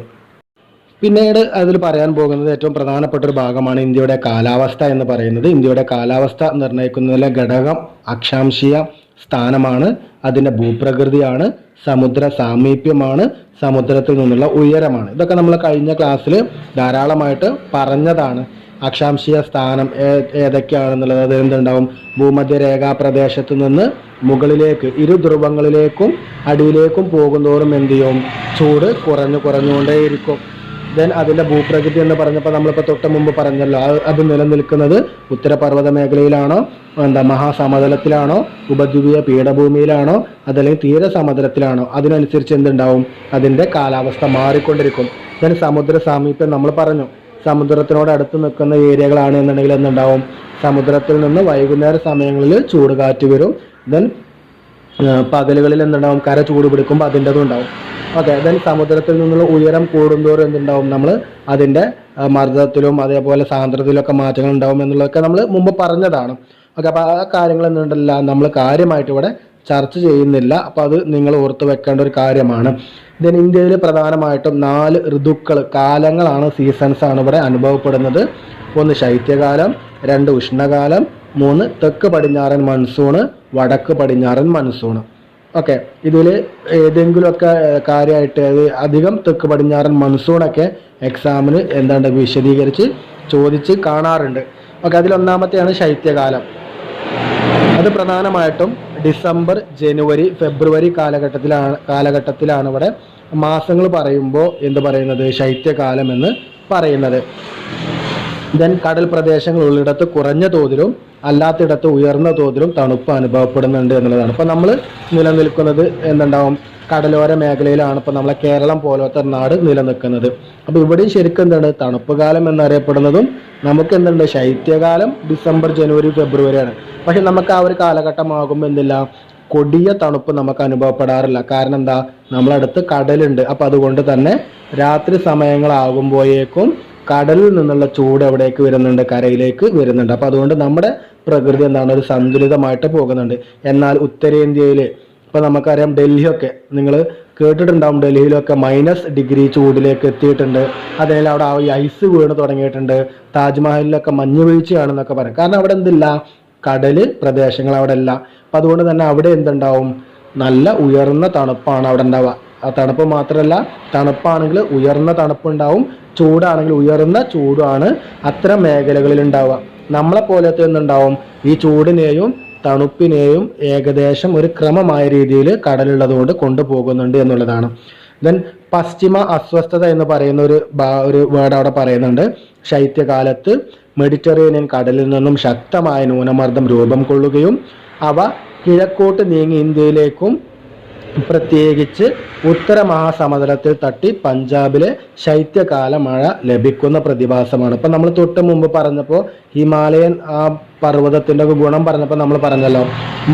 പിന്നീട് അതിൽ പറയാൻ പോകുന്നത് ഏറ്റവും പ്രധാനപ്പെട്ട ഒരു ഭാഗമാണ് ഇന്ത്യയുടെ കാലാവസ്ഥ എന്ന് പറയുന്നത്. ഇന്ത്യയുടെ കാലാവസ്ഥ നിർണ്ണയിക്കുന്നതിലെ ഘടകം അക്ഷാംശീയ സ്ഥാനമാണ്, അതിൻ്റെ ഭൂപ്രകൃതിയാണ്, സമുദ്ര സാമീപ്യമാണ്, സമുദ്രത്തിൽ നിന്നുള്ള ഉയരമാണ്. ഇതൊക്കെ നമ്മൾ കഴിഞ്ഞ ക്ലാസ്സിൽ ധാരാളമായിട്ട് പറഞ്ഞതാണ്. അക്ഷാംശീയ സ്ഥാനം ഏതൊക്കെയാണെന്നുള്ളത് അത് എന്തുണ്ടാവും? ഭൂമധ്യരേഖാ പ്രദേശത്ത് നിന്ന് മുകളിലേക്ക് ഇരു ധ്രുവങ്ങളിലേക്കും അടിയിലേക്കും പോകുന്തോറും എന്ത് ചെയ്യും? ചൂട് കുറഞ്ഞുകൊണ്ടേയിരിക്കും. ദെൻ അതിൻ്റെ ഭൂപ്രകൃതി എന്ന് പറഞ്ഞപ്പോൾ നമ്മളിപ്പോൾ തൊട്ട് മുമ്പ് പറഞ്ഞല്ലോ, അത് നിലനിൽക്കുന്നത് ഉത്തരപർവ്വത മേഖലയിലാണോ, മഹാസമതലത്തിലാണോ, ഉപദ്വീപീയ പീഠഭൂമിയിലാണോ, അതല്ലെങ്കിൽ തീരസമുദ്രത്തിലാണോ, അതിനനുസരിച്ച് എന്തുണ്ടാവും? അതിൻ്റെ കാലാവസ്ഥ മാറിക്കൊണ്ടിരിക്കും. ദെൻ സമുദ്ര സാമീപ്യം നമ്മൾ പറഞ്ഞു. സമുദ്രത്തിനോട് അടുത്ത് നിൽക്കുന്ന ഏരിയകളാണ് എന്നുണ്ടെങ്കിൽ എന്തുണ്ടാവും, സമുദ്രത്തിൽ നിന്ന് വൈകുന്നേര സമയങ്ങളിൽ ചൂട് കാറ്റ് വരും. ദെൻ പകലുകളിൽ എന്തുണ്ടാവും, കര ചൂട് പിടിക്കുമ്പോൾ അതിൻ്റെതും ഉണ്ടാവും. ഓക്കെ, ദെൻ സമുദ്രത്തിൽ നിന്നുള്ള ഉയരം കൂടുന്തോറും എന്തുണ്ടാവും, നമ്മൾ അതിൻ്റെ മർദ്ദത്തിലും അതേപോലെ സാന്ദ്രതയിലൊക്കെ മാറ്റങ്ങൾ ഉണ്ടാവും എന്നുള്ളതൊക്കെ നമ്മൾ മുമ്പ് പറഞ്ഞതാണ്. ഓക്കെ, അപ്പോൾ ആ കാര്യങ്ങൾ എന്തുണ്ടല്ല നമ്മൾ കാര്യമായിട്ട് ഇവിടെ ചർച്ച ചെയ്യുന്നില്ല. അപ്പോൾ അത് നിങ്ങൾ ഓർത്ത് വെക്കേണ്ട ഒരു കാര്യമാണ്. ദെൻ ഇന്ത്യയിൽ പ്രധാനമായിട്ടും 4 ഋതുക്കൾ, കാലങ്ങളാണ്, സീസൺസ് ആണ് ഇവിടെ അനുഭവപ്പെടുന്നത്. 1 ശൈത്യകാലം, 2 ഉഷ്ണകാലം, 3 തെക്ക് പടിഞ്ഞാറൻ മൺസൂണ്, വടക്ക് പടിഞ്ഞാറൻ മൺസൂണ്. ഓക്കെ, ഇതിൽ ഏതെങ്കിലുമൊക്കെ കാര്യമായിട്ട് അധികം തെക്ക് പടിഞ്ഞാറൻ മൺസൂണൊക്കെ എക്സാമിന് എന്താണ്ട് വിശദീകരിച്ച് ചോദിച്ച് കാണാറുണ്ട്. ഓക്കെ, അതിലൊന്നാമത്തെയാണ് ശൈത്യകാലം. അത് പ്രധാനമായിട്ടും ഡിസംബർ, ജനുവരി, ഫെബ്രുവരി കാലഘട്ടത്തിലാണ് ഇവിടെ മാസങ്ങൾ പറയുമ്പോൾ എന്ത് പറയുന്നത്, ശൈത്യകാലം എന്ന് പറയുന്നത്. ദെൻ കടൽ പ്രദേശങ്ങൾ ഉള്ളിടത്ത് കുറഞ്ഞ തോതിലും അല്ലാത്തിടത്ത് ഉയർന്ന തോതിലും തണുപ്പ് അനുഭവപ്പെടുന്നുണ്ട് എന്നുള്ളതാണ്. ഇപ്പോൾ നമ്മൾ നിലനിൽക്കുന്നത് എന്തുണ്ടാവും, കടലോര മേഖലയിലാണ് ഇപ്പോൾ നമ്മളെ കേരളം പോലത്തെ നാട് നിലനിൽക്കുന്നത്. അപ്പോൾ ഇവിടെയും ശരിക്കും എന്താണ്, തണുപ്പ് കാലം എന്നറിയപ്പെടുന്നതും നമുക്ക് എന്തുണ്ട്, ശൈത്യകാലം ഡിസംബർ, ജനുവരി, ഫെബ്രുവരിയാണ്. പക്ഷെ നമുക്ക് ആ ഒരു കാലഘട്ടമാകുമ്പോൾ എന്തില്ല, കൊടിയ തണുപ്പ് നമുക്ക് അനുഭവപ്പെടാറില്ല. കാരണം എന്താ, നമ്മളടുത്ത് കടലുണ്ട്. അപ്പം അതുകൊണ്ട് തന്നെ രാത്രി സമയങ്ങളാകുമ്പോഴേക്കും കടലിൽ നിന്നുള്ള ചൂട് എവിടേക്ക് വരുന്നുണ്ട്, കരയിലേക്ക് വരുന്നുണ്ട്. അപ്പം അതുകൊണ്ട് നമ്മുടെ പ്രകൃതി എന്താണ്, ഒരു സന്തുലിതമായിട്ട് പോകുന്നുണ്ട്. എന്നാൽ ഉത്തരേന്ത്യയിൽ ഇപ്പം നമുക്കറിയാം, ഡൽഹിയൊക്കെ നിങ്ങൾ കേട്ടിട്ടുണ്ടാവും, ഡൽഹിയിലൊക്കെ -डिग्री ചൂടിലേക്ക് എത്തിയിട്ടുണ്ട്. അതേപോലെ അവിടെ ഈ ഐസ് വീണ് തുടങ്ങിയിട്ടുണ്ട്. താജ്മഹലിലൊക്കെ മഞ്ഞ് വീഴ്ചയാണെന്നൊക്കെ പറയും. കാരണം അവിടെ എന്തില്ല, കടൽ പ്രദേശങ്ങൾ അവിടെ ഇല്ല. അപ്പം അതുകൊണ്ട് തന്നെ അവിടെ എന്തുണ്ടാവും, നല്ല ഉയർന്ന തണുപ്പാണ് അവിടെ ഉണ്ടാവുക. ആ തണുപ്പ് മാത്രമല്ല, തണുപ്പാണെങ്കിൽ ഉയർന്ന തണുപ്പുണ്ടാവും, ചൂടാണെങ്കിൽ ഉയർന്ന ചൂടാണ് അത്തരം മേഖലകളിൽ ഉണ്ടാവുക. നമ്മളെ പോലത്തെ എന്തുണ്ടാവും, ഈ ചൂടിനെയും തണുപ്പിനെയും ഏകദേശം ഒരു ക്രമമായ രീതിയിൽ കടലുള്ളത് കൊണ്ട് കൊണ്ടുപോകുന്നുണ്ട് എന്നുള്ളതാണ്. ദെൻ പശ്ചിമ അസ്വസ്ഥത എന്ന് പറയുന്ന ഒരു വേർഡ് അവിടെ പറയുന്നുണ്ട്. ശൈത്യകാലത്ത് മെഡിറ്ററേനിയൻ കടലിൽ നിന്നും ശക്തമായ ന്യൂനമർദ്ദം രൂപം കൊള്ളുകയും അവ കിഴക്കോട്ട് നീങ്ങി ഇന്ത്യയിലേക്കും പ്രത്യേകിച്ച് ഉത്തര മഹാസമുദ്രത്തിൽ തട്ടി പഞ്ചാബിലെ ശൈത്യകാല മഴ ലഭിക്കുന്ന പ്രതിഭാസമാണ്. ഇപ്പം നമ്മൾ തൊട്ട് മുമ്പ് പറഞ്ഞപ്പോൾ ഹിമാലയൻ ആ പർവ്വതത്തിൻ്റെ ഗുണം പറഞ്ഞപ്പോൾ നമ്മൾ പറഞ്ഞല്ലോ,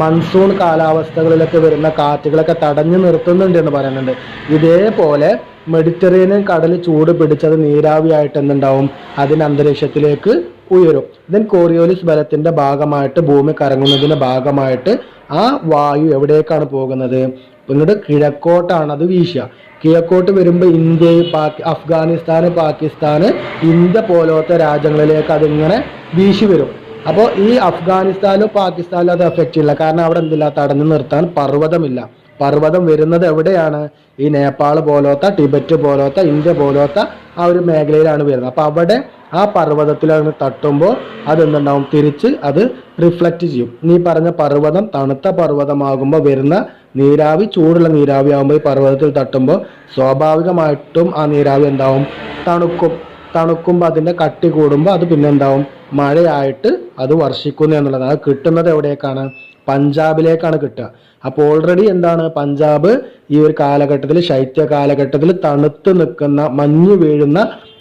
മൺസൂൺ കാലാവസ്ഥകളിലൊക്കെ വരുന്ന കാറ്റുകളൊക്കെ തടഞ്ഞു നിർത്തുന്നുണ്ട് എന്ന് പറയുന്നുണ്ട്. ഇതേപോലെ മെഡിറ്ററേനിയൻ കടൽ ചൂട് പിടിച്ചത് നീരാവിയായിട്ട് എന്തുണ്ടാവും, അതിന് അന്തരീക്ഷത്തിലേക്ക് ഉയരും. ദെൻ കോറിയോലിസ് ബലത്തിൻ്റെ ഭാഗമായിട്ട്, ഭൂമി കറങ്ങുന്നതിൻ്റെ ഭാഗമായിട്ട് ആ വായു എവിടേക്കാണ് പോകുന്നത്, പിന്നീട് കിഴക്കോട്ടാണ് അത് വീശുക. കിഴക്കോട്ട് വരുമ്പോൾ ഇന്ത്യ, അഫ്ഗാനിസ്ഥാൻ, പാകിസ്ഥാൻ, ഇന്ത്യ പോലത്തെ രാജ്യങ്ങളിലേക്ക് അതിങ്ങനെ വീശി വരും. അപ്പോൾ ഈ അഫ്ഗാനിസ്ഥാനിലും പാകിസ്ഥാനിലും അത് എഫക്റ്റ് ഇല്ല. കാരണം അവിടെ എന്തില്ല, തടഞ്ഞു നിർത്താൻ പർവ്വതമില്ല. പർവ്വതം വരുന്നത് എവിടെയാണ്, ഈ നേപ്പാൾ പോലത്തെ, ടിബറ്റ് പോലത്തെ, ഇന്ത്യ പോലത്തെ ആ ഒരു മേഖലയിലാണ് വരുന്നത്. അപ്പോൾ അവിടെ ആ പർവ്വതത്തിലാണ് തട്ടുമ്പോൾ അതെന്തുണ്ടാവും, തിരിച്ച് അത് റിഫ്ലക്റ്റ് ചെയ്യും. നീ പറഞ്ഞ പർവ്വതം തണുത്ത പർവ്വതമാകുമ്പോൾ വരുന്ന നീരാവി ചൂടുള്ള നീരാവി ആകുമ്പോൾ ഈ പർവ്വതത്തിൽ തട്ടുമ്പോൾ സ്വാഭാവികമായിട്ടും ആ നീരാവി എന്താവും, തണുക്കുമ്പോൾ അതിൻ്റെ കട്ടി കൂടുമ്പോൾ അത് പിന്നെ എന്താവും, മഴയായിട്ട് അത് വർഷിക്കുന്നു എന്നുള്ളതാണ്. അത് കിട്ടുന്നത് എവിടേക്കാണ്, പഞ്ചാബിലേക്കാണ് കിട്ടുക. അപ്പോൾ ഓൾറെഡി എന്താണ്, പഞ്ചാബ് ഈ ഒരു കാലഘട്ടത്തിൽ, ശൈത്യ കാലഘട്ടത്തിൽ തണുത്ത് നിൽക്കുന്ന, മഞ്ഞ് വീഴുന്ന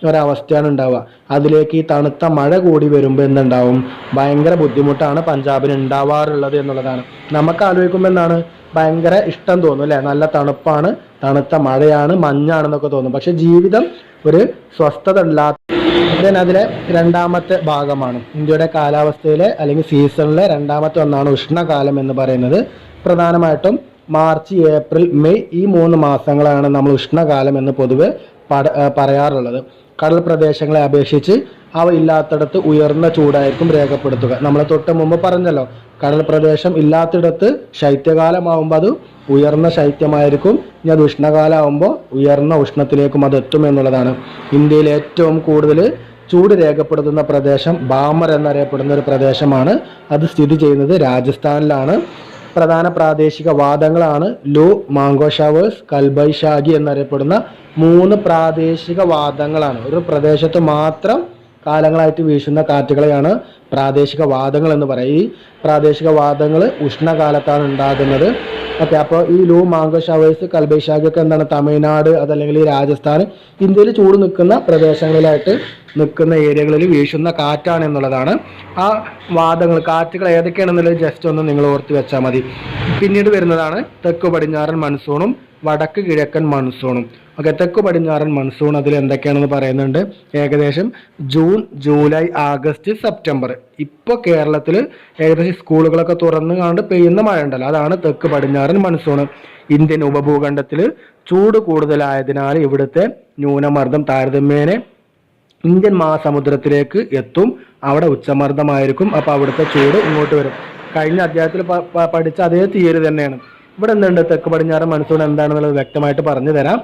ഒരവസ്ഥയാണ് ഉണ്ടാവുക. അതിലേക്ക് ഈ തണുത്ത മഴ കൂടി വരുമ്പോൾ എന്തുണ്ടാവും, ഭയങ്കര ബുദ്ധിമുട്ടാണ് പഞ്ചാബിന് ഉണ്ടാവാറുള്ളത് എന്നുള്ളതാണ്. നമുക്ക് ആലോചിക്കുമ്പോൾ എന്താണ്, ഭയങ്കര ഇഷ്ടം തോന്നും അല്ലേ, നല്ല തണുപ്പാണ്, തണുത്ത മഴയാണ്, മഞ്ഞാണെന്നൊക്കെ തോന്നും. പക്ഷെ ജീവിതം ഒരു സ്വസ്ഥത ഇല്ലാത്ത. അതിലെ രണ്ടാമത്തെ ഭാഗമാണ് ഇന്ത്യയുടെ കാലാവസ്ഥയിലെ അല്ലെങ്കിൽ സീസണിലെ രണ്ടാമത്തെ ഒന്നാണ് ഉഷ്ണകാലം എന്ന് പറയുന്നത്. പ്രധാനമായിട്ടും മാർച്ച്, ഏപ്രിൽ, മെയ് ഈ 3 മാസങ്ങളാണ് നമ്മൾ ഉഷ്ണകാലം എന്ന് പൊതുവെ പറയാറുള്ളത്. കടൽ പ്രദേശങ്ങളെ അപേക്ഷിച്ച് അവ ഇല്ലാത്തിടത്ത് ഉയർന്ന ചൂടായിരിക്കും രേഖപ്പെടുത്തുക. നമ്മൾ തൊട്ട് മുമ്പ് പറഞ്ഞല്ലോ, കടൽ പ്രദേശം ഇല്ലാത്തിടത്ത് ശൈത്യകാലമാകുമ്പോൾ അത് ഉയർന്ന ശൈത്യമായിരിക്കും, ഇനി അത് ഉഷ്ണകാലമാകുമ്പോൾ ഉയർന്ന ഉഷ്ണത്തിലേക്കും അത് എത്തും എന്നുള്ളതാണ്. ഇന്ത്യയിൽ ഏറ്റവും കൂടുതൽ ചൂട് രേഖപ്പെടുത്തുന്ന പ്രദേശം ബാമർ എന്നറിയപ്പെടുന്ന ഒരു പ്രദേശമാണ്. അത് സ്ഥിതി ചെയ്യുന്നത് രാജസ്ഥാനിലാണ്. പ്രധാന പ്രാദേശിക വാദങ്ങളാണ് ലൂ, മാംഗോ ഷവേഴ്സ്, കൽബൈശാഖി എന്നറിയപ്പെടുന്ന 3 പ്രാദേശിക വാദങ്ങളാണ്. ഒരു പ്രദേശത്ത് മാത്രം കാലങ്ങളായിട്ട് വീശുന്ന കാറ്റുകളെയാണ് പ്രാദേശിക വാദങ്ങൾ എന്ന് പറയും. ഈ പ്രാദേശിക വാദങ്ങൾ ഉഷ്ണകാലത്താണ് ഉണ്ടാകുന്നത്. ഓക്കെ, അപ്പോൾ ഈ ലൂ, മാംഗോ ഷവേഴ്സ്, കൽബൈശാഖ് ഒക്കെ എന്താണ് തമിഴ്നാട് അതല്ലെങ്കിൽ രാജസ്ഥാൻ, ഇന്ത്യയിൽ ചൂട് നിൽക്കുന്ന പ്രദേശങ്ങളിലായിട്ട് നിൽക്കുന്ന ഏരിയകളിൽ വീശുന്ന കാറ്റാണ് എന്നുള്ളതാണ്. ആ വാദങ്ങൾ, കാറ്റുകൾ ഏതൊക്കെയാണെന്നുള്ളത് ജസ്റ്റ് ഒന്ന് നിങ്ങൾ ഓർത്ത് വെച്ചാൽ മതി. പിന്നീട് വരുന്നതാണ് തെക്ക് പടിഞ്ഞാറൻ മൺസൂണും വടക്ക് കിഴക്കൻ മൺസൂണും. ഓക്കെ, തെക്ക് പടിഞ്ഞാറൻ മൺസൂൺ അതിൽ എന്തൊക്കെയാണെന്ന് പറയുന്നുണ്ട്. ഏകദേശം ജൂൺ, ജൂലൈ, ആഗസ്റ്റ്, സെപ്റ്റംബർ. ഇപ്പോൾ കേരളത്തിൽ ഏകദേശം സ്കൂളുകളൊക്കെ തുറന്നു കണ്ട് പെയ്യുന്ന മഴ ഉണ്ടല്ലോ, അതാണ് തെക്ക് പടിഞ്ഞാറൻ മൺസൂൺ. ഇന്ത്യൻ ഉപഭൂഖണ്ഡത്തിൽ ചൂട് കൂടുതലായതിനാൽ ഇവിടുത്തെ ന്യൂനമർദ്ദം താരതമ്യേന ഇന്ത്യൻ മഹാസമുദ്രത്തിലേക്ക് എത്തും. അവിടെ ഉച്ചമർദ്ദമായിരിക്കും. അപ്പോൾ അവിടുത്തെ ചൂട് ഇങ്ങോട്ട് വരും. കഴിഞ്ഞ അധ്യായത്തിൽ പഠിച്ച അതേ തിയറി തന്നെയാണ്. ഇവിടെ എന്തുണ്ട്, തെക്ക് പടിഞ്ഞാറൻ മൺസൂൺ എന്താണെന്നുള്ളത് വ്യക്തമായിട്ട് പറഞ്ഞു തരാം.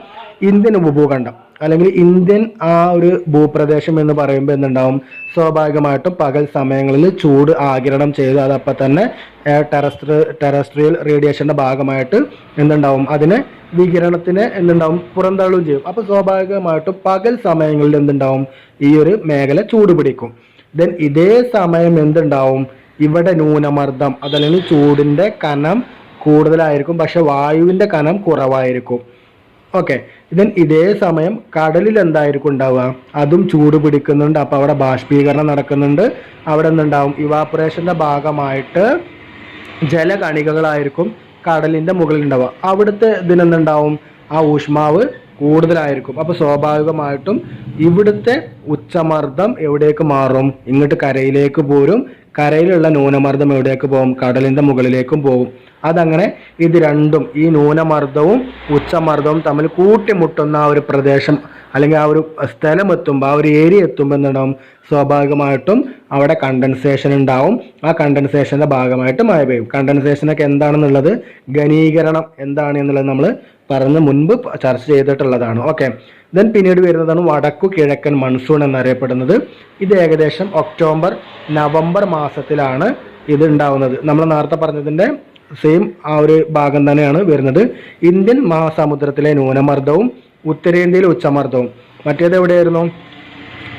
ഇന്ത്യൻ ഉപഭൂഖണ്ഡം അല്ലെങ്കിൽ ഇന്ത്യൻ ആ ഒരു ഭൂപ്രദേശം എന്ന് പറയുമ്പോൾ എന്തുണ്ടാവും, സ്വാഭാവികമായിട്ടും പകൽ സമയങ്ങളിൽ ചൂട് ആഗിരണം ചെയ്ത് അതപ്പം തന്നെ ടെറസ്ട്രിയൽ റേഡിയേഷന്റെ ഭാഗമായിട്ട് എന്തുണ്ടാവും, അതിനെ വികിരണത്തിന് എന്തുണ്ടാവും, പുറന്തള്ളുകയും ചെയ്യും. അപ്പോൾ സ്വാഭാവികമായിട്ടും പകൽ സമയങ്ങളിൽ എന്തുണ്ടാവും, ഈ ഒരു മേഖല ചൂട് പിടിക്കും. ദെൻ ഇതേ സമയം എന്തുണ്ടാവും, ഇവിടെ ന്യൂനമർദ്ദം അതല്ലെങ്കിൽ ചൂടിന്റെ കനം കൂടുതലായിരിക്കും, പക്ഷെ വായുവിന്റെ കനം കുറവായിരിക്കും. ഓക്കെ, ഇതേ സമയം കടലിൽ എന്തായിരിക്കും ഉണ്ടാവുക, അതും ചൂട് പിടിക്കുന്നുണ്ട്. അപ്പോൾ അവിടെ ബാഷ്പീകരണം നടക്കുന്നുണ്ട്. അവിടെ എന്തുണ്ടാവും, ഇവാപ്പറേഷന്റെ ഭാഗമായിട്ട് ജലകണികകളായിരിക്കും കടലിന്റെ മുകളിൽ ഉണ്ടാവുക. അവിടുത്തെ ഇതിനെന്തുണ്ടാവും, ആ ഊഷ്മാവ് കൂടുതലായിരിക്കും. അപ്പോൾ സ്വാഭാവികമായിട്ടും ഇവിടുത്തെ ഉച്ചമർദ്ദം എവിടേക്ക് മാറും, ഇങ്ങോട്ട് കരയിലേക്ക് പോരും. കരയിലുള്ള ന്യൂനമർദ്ദം എവിടേക്ക് പോകും, കടലിന്റെ മുകളിലേക്കും പോകും. അതങ്ങനെ ഇത് രണ്ടും, ഈ ന്യൂനമർദ്ദവും ഉച്ചമർദ്ദവും തമ്മിൽ കൂട്ടിമുട്ടുന്ന ആ ഒരു പ്രദേശം അല്ലെങ്കിൽ ആ ഒരു സ്ഥലം എത്തുമ്പോൾ, ആ ഒരു ഏരിയ എത്തുമ്പോൾ എന്തുണ്ടാവും, സ്വാഭാവികമായിട്ടും അവിടെ കണ്ടൻസേഷൻ ഉണ്ടാവും. ആ കണ്ടൻസേഷന്റെ ഭാഗമായിട്ട് മഴ പെയ്യും. കണ്ടൻസേഷനൊക്കെ എന്താണെന്നുള്ളത്, ഘനീകരണം എന്താണ് എന്നുള്ളത് നമ്മൾ പറഞ്ഞ് മുൻപ് ചർച്ച ചെയ്തിട്ടുള്ളതാണ്. ഓക്കെ, ദെൻ പിന്നീട് വരുന്നതാണ് വടക്കു കിഴക്കൻ മൺസൂൺ എന്നറിയപ്പെടുന്നത്. ഇത് ഏകദേശം ഒക്ടോബർ, നവംബർ മാസത്തിലാണ് ഇത് ഉണ്ടാവുന്നത്. നമ്മൾ നേരത്തെ പറഞ്ഞതിൻ്റെ സെയിം ആ ഒരു ഭാഗം തന്നെയാണ് വരുന്നത്. ഇന്ത്യൻ മഹാസമുദ്രത്തിലെ ന്യൂനമർദ്ദവും ഉത്തരേന്ത്യയിലെ ഉച്ചമർദ്ദവും. മറ്റേത് എവിടെയായിരുന്നു,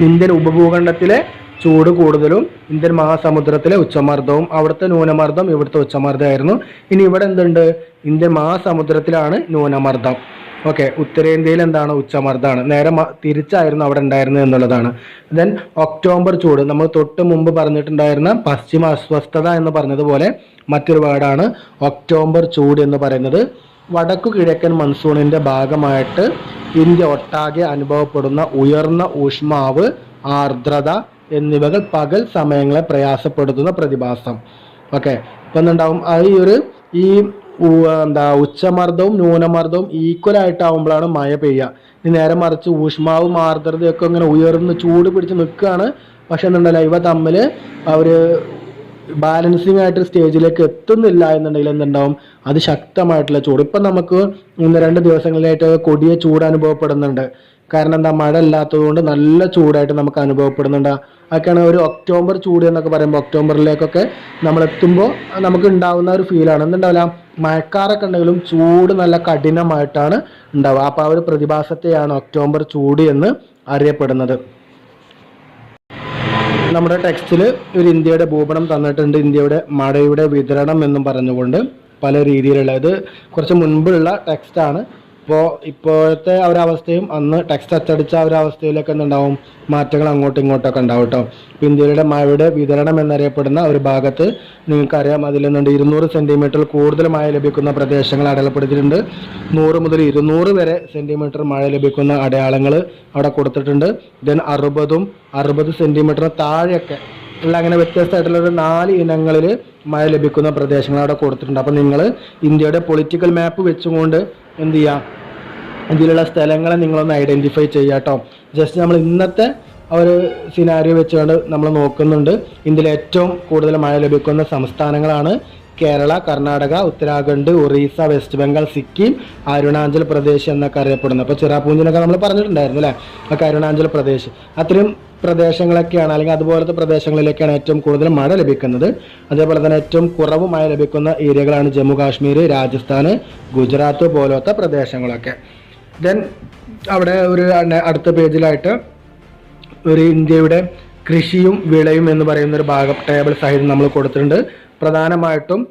ഇന്ത്യൻ ഉപഭൂഖണ്ഡത്തിലെ ചൂട് കൂടുതലും ഇന്ത്യൻ മഹാസമുദ്രത്തിലെ ഉച്ചമർദ്ദവും. അവിടുത്തെ ന്യൂനമർദ്ദം ഇവിടുത്തെ ഉച്ചമർദ്ദമായിരുന്നു. ഇനി ഇവിടെ എന്തുണ്ട്, ഇന്ത്യൻ മഹാസമുദ്രത്തിലാണ് ന്യൂനമർദ്ദം. ഓക്കെ, ഉത്തരേന്ത്യയിൽ എന്താണ്, ഉച്ചമർദ്ദമാണ്. നേരെ തിരിച്ചായിരുന്നു അവിടെ ഉണ്ടായിരുന്നത് എന്നുള്ളതാണ്. ദെൻ ഒക്ടോബർ ചൂട്, നമ്മൾ തൊട്ട് മുമ്പ് പറഞ്ഞിട്ടുണ്ടായിരുന്ന പശ്ചിമ അസ്വസ്ഥത എന്ന് പറഞ്ഞതുപോലെ മറ്റൊരു വേർഡാണ് ഒക്ടോബർ ചൂട് എന്ന് പറയുന്നത്. വടക്കു കിഴക്കൻ മൺസൂണിന്റെ ഭാഗമായിട്ട് ഇന്ത്യ ഒട്ടാകെ അനുഭവപ്പെടുന്ന ഉയർന്ന ഊഷ്മാവ്, ആർദ്രത എന്നിവകൾ പകൽ സമയങ്ങളെ പ്രയാസപ്പെടുത്തുന്ന പ്രതിഭാസം. ഓക്കെ, ഇപ്പം എന്തുണ്ടാവും, ഈ ഉച്ചമർദ്ദവും ന്യൂനമർദ്ദവും ഈക്വൽ ആയിട്ടാവുമ്പോഴാണ് മഴ പെയ്യുക. ഇനി നേരെ മറിച്ച് ഊഷ്മാവും ആർദ്രതയൊക്കെ ഇങ്ങനെ ഉയർന്ന് ചൂട് പിടിച്ച് നിൽക്കുകയാണ്. പക്ഷെ എന്തുണ്ടല്ലോ, ഇവ തമ്മിൽ അവർ ബാലൻസിങ് ആയിട്ട് സ്റ്റേജിലേക്ക് എത്തുന്നില്ല എന്നുണ്ടെങ്കിൽ എന്തുണ്ടാവും, അതിശക്തമായിട്ടുള്ള ചൂട്. ഇപ്പം നമുക്ക് 1-2 ദിവസങ്ങളിലായിട്ട് കൊടിയ ചൂട് അനുഭവപ്പെടുന്നുണ്ട്. കാരണം എന്താ, മഴ ഇല്ലാത്തത് കൊണ്ട് നല്ല ചൂടായിട്ട് നമുക്ക് അനുഭവപ്പെടുന്നുണ്ട്. അതൊക്കെയാണ് ഒരു ഒക്ടോബർ ചൂട് എന്നൊക്കെ പറയുമ്പോൾ, ഒക്ടോബറിലേക്കൊക്കെ നമ്മൾ എത്തുമ്പോൾ നമുക്ക് ഉണ്ടാവുന്ന ഒരു ഫീലാണ്. എന്തുണ്ടാവില്ല, മഴക്കാറൊക്കെ ഉണ്ടെങ്കിലും ചൂട് നല്ല കഠിനമായിട്ടാണ് ഉണ്ടാവുക. അപ്പോൾ ആ ഒരു പ്രതിഭാസത്തെയാണ് ഒക്ടോബർ ചൂട് എന്ന് അറിയപ്പെടുന്നത്. നമ്മുടെ ടെക്സ്റ്റിൽ ഒരു ഇന്ത്യയുടെ ഭൂപടം തന്നിട്ടുണ്ട്, ഇന്ത്യയുടെ മഴയുടെ വിതരണം എന്നും പറഞ്ഞുകൊണ്ട് പല രീതിയിലുള്ള. ഇത് കുറച്ച് മുൻപുള്ള ടെക്സ്റ്റാണ്. അപ്പോൾ ഇപ്പോഴത്തെ ഒരവസ്ഥയും അന്ന് ടെക്സ്റ്റ് അച്ചടിച്ച ഒരവസ്ഥയിലൊക്കെ എന്തുണ്ടാവും, മാറ്റങ്ങൾ അങ്ങോട്ടും ഇങ്ങോട്ടൊക്കെ ഉണ്ടാവും കേട്ടോ. ഇപ്പോൾ ഇന്ത്യയുടെ മഴയുടെ വിതരണം എന്നറിയപ്പെടുന്ന ഒരു ഭാഗത്ത് നിങ്ങൾക്കറിയാം, അതിൽ നിന്നുണ്ട് 200 സെൻറ്റിമീറ്റർ കൂടുതൽ മഴ ലഭിക്കുന്ന പ്രദേശങ്ങൾ അടയാളപ്പെടുത്തിയിട്ടുണ്ട്. 100 മുതൽ 200 വരെ സെൻറ്റിമീറ്റർ മഴ ലഭിക്കുന്ന അടയാളങ്ങൾ അവിടെ കൊടുത്തിട്ടുണ്ട്. ദെൻ 60 സെൻറ്റിമീറ്ററിന് താഴെയൊക്കെ ഉള്ള അങ്ങനെ വ്യത്യസ്തമായിട്ടുള്ള ഒരു 4 ഇനങ്ങളിൽ മഴ ലഭിക്കുന്ന പ്രദേശങ്ങൾ അവിടെ കൊടുത്തിട്ടുണ്ട്. അപ്പം നിങ്ങൾ ഇന്ത്യയുടെ പൊളിറ്റിക്കൽ മാപ്പ് വെച്ചുകൊണ്ട് എന്ത് ചെയ്യുക, ഇതിലുള്ള സ്ഥലങ്ങളെ നിങ്ങളൊന്ന് ഐഡൻറ്റിഫൈ ചെയ്യുക കേട്ടോ. ജസ്റ്റ് നമ്മൾ ഇന്നത്തെ ഒരു സിനാരിയോ വെച്ചുകൊണ്ട് നമ്മൾ നോക്കുന്നുണ്ട്. ഇന്ത്യയിൽ ഏറ്റവും കൂടുതൽ മഴ ലഭിക്കുന്ന സംസ്ഥാനങ്ങളാണ് കേരള, കർണാടക, ഉത്തരാഖണ്ഡ്, ഒറീസ, വെസ്റ്റ് ബംഗാൾ, സിക്കിം, അരുണാചൽ പ്രദേശ് എന്നൊക്കെ അറിയപ്പെടുന്നത്. അപ്പോൾ ചിറാപൂഞ്ചിനൊക്കെ നമ്മൾ പറഞ്ഞിട്ടുണ്ടായിരുന്നു അല്ലേ, ഒക്കെ അരുണാചൽ പ്രദേശ്. അത്രയും പ്രദേശങ്ങളൊക്കെയാണ്, അല്ലെങ്കിൽ അതുപോലത്തെ പ്രദേശങ്ങളിലേക്കാണ് ഏറ്റവും കൂടുതൽ മഴ ലഭിക്കുന്നത്. അതേപോലെ തന്നെ ഏറ്റവും കുറവ് മഴ ലഭിക്കുന്ന ഏരിയകളാണ് ജമ്മു കാശ്മീർ, രാജസ്ഥാൻ, ഗുജറാത്ത് പോലത്തെ പ്രദേശങ്ങളൊക്കെ. ദെൻ അവിടെ ഒരു അടുത്ത പേജിലായിട്ട് ഒരു ഇന്ത്യയുടെ കൃഷിയും വിളയും എന്ന് പറയുന്ന ഒരു ഭാഗം ടേബിൾ സഹിതം നമ്മൾ കൊടുത്തിട്ടുണ്ട്. പ്രധാനമായിട്ടും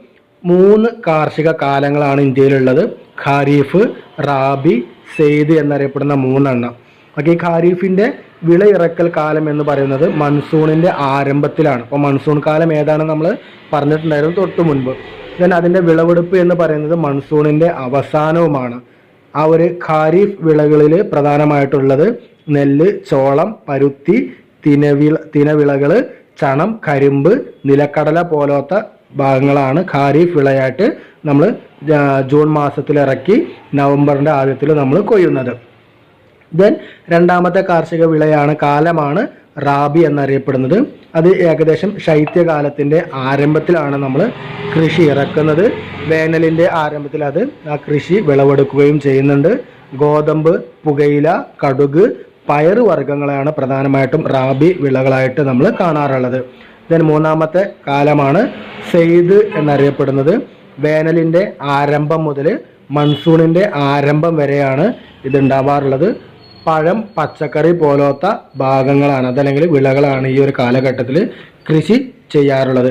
3 കാർഷിക കാലങ്ങളാണ് ഇന്ത്യയിലുള്ളത്. ഖാരീഫ്, റാബി, സെയ്ദ് എന്നറിയപ്പെടുന്ന 3 എണ്ണം. ഓക്കെ, ഈ ഖാരീഫിൻ്റെ വിളയിറക്കൽ കാലം എന്ന് പറയുന്നത് മൺസൂണിൻ്റെ ആരംഭത്തിലാണ്. അപ്പോൾ മൺസൂൺ കാലം ഏതാണെന്ന് നമ്മൾ പറഞ്ഞിട്ടുണ്ടായിരുന്നു തൊട്ട് മുൻപ്. ദെൻ അതിൻ്റെ വിളവെടുപ്പ് എന്ന് പറയുന്നത് മൺസൂണിൻ്റെ അവസാനവുമാണ്. ആ ഒരു ഖാരീഫ് വിളകളിൽ പ്രധാനമായിട്ടുള്ളത് നെല്ല്, ചോളം, പരുത്തി, തിനവിളകൾ, ചണം, കരിമ്പ്, നിലക്കടല പോലത്തെ ഭാഗങ്ങളാണ് ഖാരീഫ് വിളയായിട്ട് നമ്മൾ ജൂൺ മാസത്തിൽ ഇറക്കി നവംബറിൻ്റെ ആദ്യത്തിൽ നമ്മൾ കൊയ്യുന്നത്. ദെൻ രണ്ടാമത്തെ കാർഷിക വിളയാണ് കാലമാണ് റാബി എന്നറിയപ്പെടുന്നത്. അത് ഏകദേശം ശൈത്യകാലത്തിൻ്റെ ആരംഭത്തിലാണ് നമ്മൾ കൃഷി ഇറക്കുന്നത്. വേനലിൻ്റെ ആരംഭത്തിൽ ആ കൃഷി വിളവെടുക്കുകയും ചെയ്യുന്നുണ്ട്. ഗോതമ്പ്, പുകയില, കടുക്, പയറ് വർഗ്ഗങ്ങളാണ് പ്രധാനമായിട്ടും റാബി വിളകളായിട്ട് നമ്മൾ കാണാറുള്ളത്. ദെൻ മൂന്നാമത്തെ കാലമാണ് സെയ്ദ് എന്നറിയപ്പെടുന്നത്. വേനലിൻ്റെ ആരംഭം മുതൽ മൺസൂണിൻ്റെ ആരംഭം വരെയാണ് ഇതുണ്ടാവാറുള്ളത്. പഴം, പച്ചക്കറി പോലത്തെ ഭാഗങ്ങളാണ് അതല്ലെങ്കിൽ വിളകളാണ് ഈ ഒരു കാലഘട്ടത്തിൽ കൃഷി ചെയ്യാറുള്ളത്.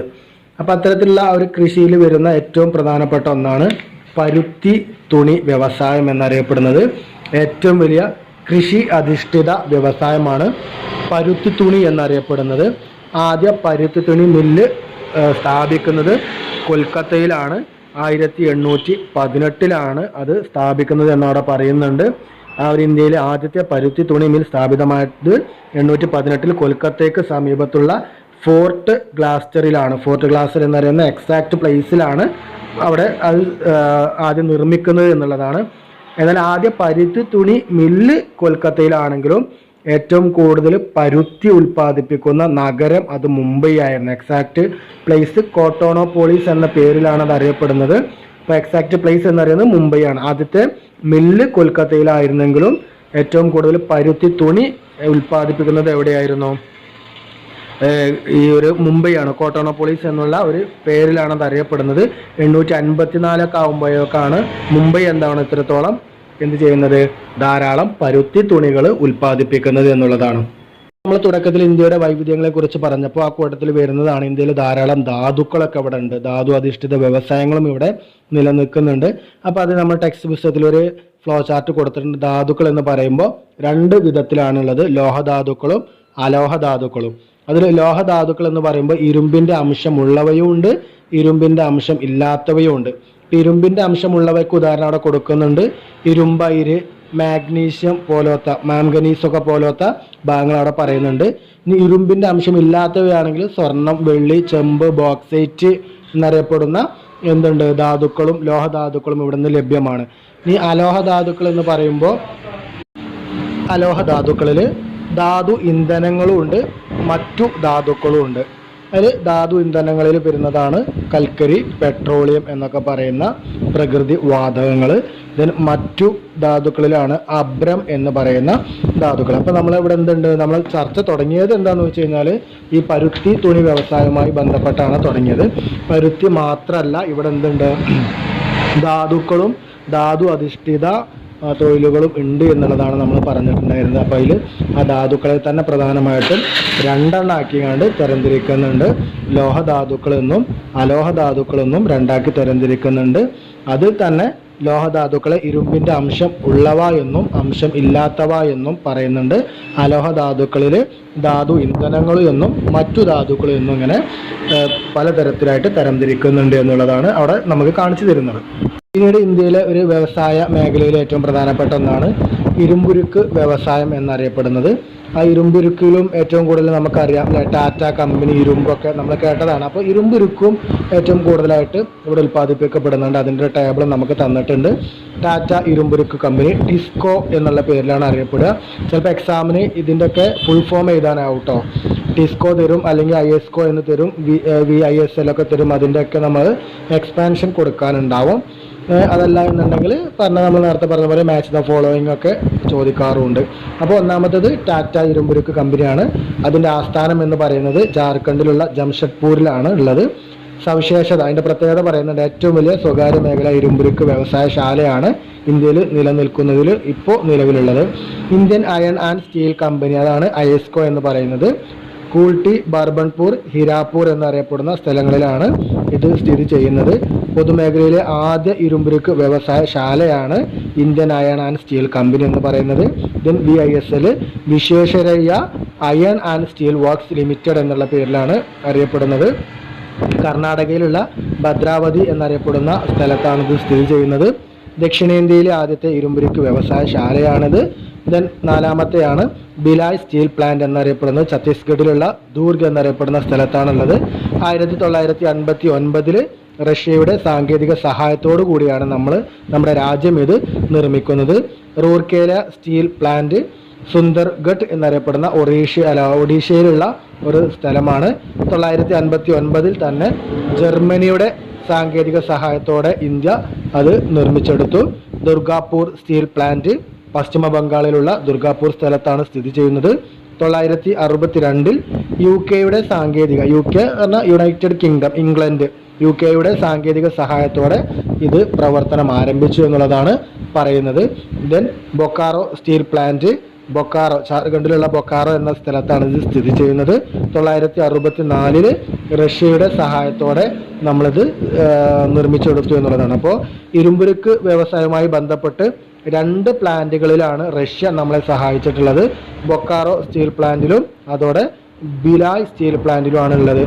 അപ്പോൾ അത്തരത്തിലുള്ള ഒരു കൃഷിയിൽ വരുന്ന ഏറ്റവും പ്രധാനപ്പെട്ട ഒന്നാണ് പരുത്തി തുണി വ്യവസായം എന്നറിയപ്പെടുന്നത്. ഏറ്റവും വലിയ കൃഷി അധിഷ്ഠിത വ്യവസായമാണ് പരുത്തി തുണി എന്നറിയപ്പെടുന്നത്. ആദ്യ പരുത്തി തുണി മില്ല് സ്ഥാപിക്കുന്നത് കൊൽക്കത്തയിലാണ്. 1818 അത് സ്ഥാപിക്കുന്നത് എന്നവിടെ പറയുന്നുണ്ട്. ആ ഒരു ഇന്ത്യയിലെ ആദ്യത്തെ പരുത്തി തുണി മിൽ സ്ഥാപിതമായത് 1818 കൊൽക്കത്തയ്ക്ക് സമീപത്തുള്ള ഫോർട്ട് ഗ്ലാസ്റ്ററിലാണ്. ഫോർട്ട് ഗ്ലാസ്റ്റർ എന്ന് പറയുന്ന എക്സാക്ട് പ്ലേസിലാണ് അവിടെ അത് ആദ്യം നിർമ്മിക്കുന്നത് എന്നുള്ളതാണ്. എന്നാൽ ആദ്യ പരുത്തി തുണി മില്ല് കൊൽക്കത്തയിലാണെങ്കിലും ഏറ്റവും കൂടുതൽ പരുത്തി ഉൽപ്പാദിപ്പിക്കുന്ന നഗരം അത് മുംബൈ ആയിരുന്നു. എക്സാക്ട് പ്ലേസ് കോട്ടോണോപോളിസ് എന്ന പേരിലാണ് അത് അറിയപ്പെടുന്നത്. അപ്പോൾ എക്സാക്ട് പ്ലേസ് എന്ന് പറയുന്നത് മുംബൈ ആണ്. ആദ്യത്തെ മില്ല് കൊൽക്കത്തയിലായിരുന്നെങ്കിലും ഏറ്റവും കൂടുതൽ പരുത്തി തുണി ഉൽപ്പാദിപ്പിക്കുന്നത് എവിടെയായിരുന്നു? ഈ ഒരു മുംബൈയാണ്. കോട്ടോണോപോളിസ് എന്നുള്ള ഒരു പേരിലാണ് അത് അറിയപ്പെടുന്നത്. 854 ആകുമ്പോഴേക്കാണ് മുംബൈ എന്താണ് ഇത്രത്തോളം എന്ത് ചെയ്യുന്നത്? ധാരാളം പരുത്തി തുണികൾ ഉൽപ്പാദിപ്പിക്കുന്നത് എന്നുള്ളതാണ്. നമ്മൾ തുടക്കത്തിൽ ഇന്ത്യയുടെ വൈവിധ്യങ്ങളെ കുറിച്ച് പറഞ്ഞപ്പോൾ ആ കൂട്ടത്തിൽ വരുന്നതാണ് ഇന്ത്യയിൽ ധാരാളം ധാതുക്കളൊക്കെ ഇവിടെ ഉണ്ട്. ധാതു അധിഷ്ഠിത വ്യവസായങ്ങളും ഇവിടെ നിലനിൽക്കുന്നുണ്ട്. അപ്പോൾ അത് നമ്മൾ ടെക്സ്റ്റ് പുസ്തകത്തിൽ ഒരു ഫ്ലോ ചാർട്ട് കൊടുത്തിട്ടുണ്ട്. ധാതുക്കൾ എന്ന് പറയുമ്പോൾ 2 വിധത്തിലാണുള്ളത്, ലോഹധാതുക്കളും അലോഹധാതുക്കളും. അതിൽ ലോഹധാതുക്കൾ എന്ന് പറയുമ്പോൾ ഇരുമ്പിൻ്റെ അംശം ഉള്ളവയും ഉണ്ട്, ഇരുമ്പിൻ്റെ അംശം ഇല്ലാത്തവയും ഉണ്ട്. ഇരുമ്പിൻ്റെ അംശമുള്ളവയ്ക്ക് ഉദാഹരണം അവിടെ കൊടുക്കുന്നുണ്ട്. ഇരുമ്പയിര്, മാഗ്നീഷ്യം പോലത്തെ, മാംഗനീസൊക്കെ പോലത്തെ ഭാഗങ്ങൾ അവിടെ പറയുന്നുണ്ട്. ഇനി ഇരുമ്പിൻ്റെ അംശം ഇല്ലാത്തവയാണെങ്കിൽ സ്വർണം, വെള്ളി, ചെമ്പ്, ബോക്സൈറ്റ് എന്നറിയപ്പെടുന്ന എന്തുണ്ട് ധാതുക്കളും ലോഹധാതുക്കളും ഇവിടെ നിന്ന് ലഭ്യമാണ്. ഇനി അലോഹധാതുക്കൾ എന്ന് പറയുമ്പോൾ അലോഹധാതുക്കളിൽ ധാതു ഇന്ധനങ്ങളും ഉണ്ട്, മറ്റു ധാതുക്കളും ഉണ്ട്. അതിൽ ധാതു ഇന്ധനങ്ങളിൽ വരുന്നതാണ് കൽക്കരി, പെട്രോളിയം എന്നൊക്കെ പറയുന്ന പ്രകൃതി വാതകങ്ങൾ. ഇതിന് മറ്റു ധാതുക്കളിലാണ് അബ്രം എന്ന് പറയുന്ന ധാതുക്കൾ. അപ്പോൾ നമ്മളിവിടെ എന്തുണ്ട്, നമ്മൾ ചർച്ച തുടങ്ങിയത് എന്താണെന്ന് വെച്ച് കഴിഞ്ഞാൽ ഈ പരുത്തി തുണി വ്യവസായവുമായി ബന്ധപ്പെട്ടാണ് തുടങ്ങിയത്. പരുത്തി മാത്രമല്ല, ഇവിടെ എന്തുണ്ട്, ധാതുക്കളും ധാതു അധിഷ്ഠിത തൊഴിലുകളും ഉണ്ട് എന്നുള്ളതാണ് നമ്മൾ പറഞ്ഞിട്ടുണ്ടായിരുന്നത്. അപ്പോൾ അതിൽ ആ ധാതുക്കളെ തന്നെ പ്രധാനമായിട്ടും 2 ആക്കിക്കാണ്ട് തരംതിരിക്കുന്നുണ്ട്. ലോഹധാതുക്കളെന്നും അലോഹധാതുക്കളെന്നും 2 തരംതിരിക്കുന്നുണ്ട്. അതിൽ തന്നെ ലോഹധാതുക്കളെ ഇരുമ്പിൻ്റെ അംശം ഉള്ളവ എന്നും അംശം ഇല്ലാത്തവ എന്നും പറയുന്നുണ്ട്. അലോഹധാതുക്കളിൽ ധാതു ഇന്ധനങ്ങൾ എന്നും മറ്റു ധാതുക്കൾ എന്നും ഇങ്ങനെ പലതരത്തിലായിട്ട് തരംതിരിക്കുന്നുണ്ട് എന്നുള്ളതാണ് അവിടെ നമുക്ക് കാണിച്ചു തരുന്നത്. പിന്നീട് ഇന്ത്യയിലെ ഒരു വ്യവസായ മേഖലയിൽ ഏറ്റവും പ്രധാനപ്പെട്ട ഒന്നാണ് ഇരുമ്പുരുക്ക് വ്യവസായം എന്നറിയപ്പെടുന്നത്. ആ ഇരുമ്പുരുക്കിലും ഏറ്റവും കൂടുതൽ നമുക്കറിയാം ടാറ്റ കമ്പനി ഇരുമ്പൊക്കെ നമ്മൾ കേട്ടതാണ്. അപ്പോൾ ഇരുമ്പുരുക്കും ഏറ്റവും കൂടുതലായിട്ട് ഇവിടെ ഉൽപ്പാദിപ്പിക്കപ്പെടുന്നുണ്ട്. അതിൻ്റെ ടേബിൾ നമുക്ക് തന്നിട്ടുണ്ട്. ടാറ്റ ഇരുമ്പുരുക്ക് കമ്പനി ടിസ്കോ എന്നുള്ള പേരിലാണ് അറിയപ്പെടുക. ചിലപ്പോൾ എക്സാമിന് ഇതിൻ്റെയൊക്കെ ഫുൾ ഫോം എഴുതാനാവും കേട്ടോ. ടിസ്കോ തരും, അല്ലെങ്കിൽ ISCO എന്ന് തരും, VISL ഒക്കെ തരും. അതിൻ്റെയൊക്കെ നമ്മൾ എക്സ്പാൻഷൻ കൊടുക്കാനുണ്ടാവും. അതല്ല എന്നുണ്ടെങ്കിൽ നമ്മൾ നേരത്തെ പറഞ്ഞ പോലെ മാച്ച് ദ ഫോളോയിങ് ഒക്കെ ചോദിക്കാറുമുണ്ട്. അപ്പോൾ ഒന്നാമത്തത് ടാറ്റ ഇരുമ്പുരുക്ക് കമ്പനിയാണ്. അതിൻ്റെ ആസ്ഥാനം എന്ന് പറയുന്നത് ജാർഖണ്ഡിലുള്ള ജംഷഡ്പൂരിലാണ് ഉള്ളത്. സവിശേഷത, അതിൻ്റെ പ്രത്യേകത പറയുന്നത് ഏറ്റവും വലിയ സ്വകാര്യ മേഖല ഇരുമ്പുരുക്ക് വ്യവസായശാലയാണ് ഇന്ത്യയിൽ നിലനിൽക്കുന്നതിൽ ഇപ്പോൾ നിലവിലുള്ളത്. Indian iron and steel company, അതാണ് ISCO എന്ന് പറയുന്നത്. കൂൾട്ടി, ബർബൺപൂർ, ഹിരാപൂർ എന്നറിയപ്പെടുന്ന സ്ഥലങ്ങളിലാണ് ഇത് സ്ഥിതി ചെയ്യുന്നത്. പൊതുമേഖലയിലെ ആദ്യ ഇരുമ്പുരുക്ക് വ്യവസായശാലയാണ് Indian iron and steel company എന്ന് പറയുന്നത്. Then VISL Visvesvaraya iron and steel works limited എന്നുള്ള പേരിലാണ് അറിയപ്പെടുന്നത്. കർണാടകയിലുള്ള ഭദ്രാവതി എന്നറിയപ്പെടുന്ന സ്ഥലത്താണ് ഇത് സ്ഥിതി ചെയ്യുന്നത്. ദക്ഷിണേന്ത്യയിലെ ആദ്യത്തെ ഇരുമ്പുരുക്ക് വ്യവസായശാലയാണിത്. ദെൻ നാലാമത്തെയാണ് ബിലായ് സ്റ്റീൽ പ്ലാന്റ് എന്നറിയപ്പെടുന്നത്. ഛത്തീസ്ഗഡിലുള്ള ദൂർഗ് എന്നറിയപ്പെടുന്ന സ്ഥലത്താണുള്ളത്. 1959 റഷ്യയുടെ സാങ്കേതിക സഹായത്തോടു കൂടിയാണ് നമ്മുടെ രാജ്യം ഇത് നിർമ്മിക്കുന്നത്. റൂർക്കേല സ്റ്റീൽ പ്ലാന്റ് സുന്ദർഗഡ് എന്നറിയപ്പെടുന്ന ഒഡീഷയിലുള്ള ഒരു സ്ഥലമാണ്. 1959 തന്നെ ജർമ്മനിയുടെ സാങ്കേതിക സഹായത്തോടെ ഇന്ത്യ അത് നിർമ്മിച്ചെടുത്തു. ദുർഗാപൂർ സ്റ്റീൽ പ്ലാന്റ് പശ്ചിമ ബംഗാളിലുള്ള ദുർഗാപൂർ സ്ഥലത്താണ് സ്ഥിതി ചെയ്യുന്നത്. 1962 യുടെ യുണൈറ്റഡ് കിങ്ഡം, ഇംഗ്ലണ്ട്, യുടെ സാങ്കേതിക സഹായത്തോടെ ഇത് പ്രവർത്തനം ആരംഭിച്ചു എന്നുള്ളതാണ് പറയുന്നത്. ദെൻ ബൊക്കാറോ സ്റ്റീൽ പ്ലാന്റ് ജാർഖണ്ഡിലുള്ള ബൊക്കാറോ എന്ന സ്ഥലത്താണ് ഇത് സ്ഥിതി ചെയ്യുന്നത്. 1964 റഷ്യയുടെ സഹായത്തോടെ നമ്മളിത് നിർമ്മിച്ചെടുത്തു എന്നുള്ളതാണ്. അപ്പോൾ ഇരുമ്പുരുക്ക് വ്യവസായവുമായി ബന്ധപ്പെട്ട് 2 പ്ലാന്റുകളിലാണ് റഷ്യ നമ്മളെ സഹായിച്ചിട്ടുള്ളത്. ബൊക്കാറോ സ്റ്റീൽ പ്ലാന്റിലും അതോടെ ബിലായ് സ്റ്റീൽ പ്ലാന്റിലുമാണ് ഉള്ളത്.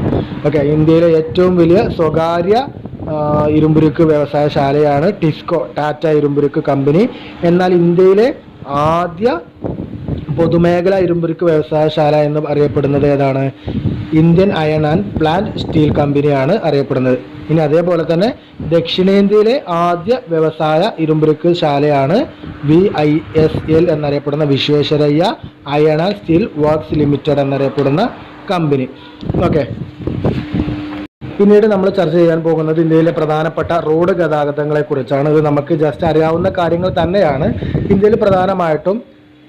ഓക്കെ, ഇന്ത്യയിലെ ഏറ്റവും വലിയ സ്വകാര്യ ഇരുമ്പുരുക്ക് വ്യവസായശാലയാണ് ടാറ്റ ഇരുമ്പുരുക്ക് കമ്പനി. എന്നാൽ ഇന്ത്യയിലെ ആദ്യ പൊതുമേഖല ഇരുമ്പുരുക്ക് വ്യവസായശാല എന്ന് അറിയപ്പെടുന്നത് ഏതാണ്? Indian iron and plant steel കമ്പനിയാണ് അറിയപ്പെടുന്നത്. ഇനി അതേപോലെ തന്നെ ദക്ഷിണേന്ത്യയിലെ ആദ്യ വ്യവസായ ഇരുമ്പുരുക്ക് ശാലയാണ് VISL എന്നറിയപ്പെടുന്ന Visvesvaraya iron and steel works limited എന്നറിയപ്പെടുന്ന കമ്പനി. ഓക്കെ, പിന്നീട് നമ്മൾ ചർച്ച ചെയ്യാൻ പോകുന്നത് ഇന്ത്യയിലെ പ്രധാനപ്പെട്ട റോഡ് ഗതാഗതങ്ങളെ കുറിച്ചാണ്. ഇത് നമുക്ക് ജസ്റ്റ് അറിയാവുന്ന കാര്യങ്ങൾ തന്നെയാണ്. ഇന്ത്യയിൽ പ്രധാനമായിട്ടും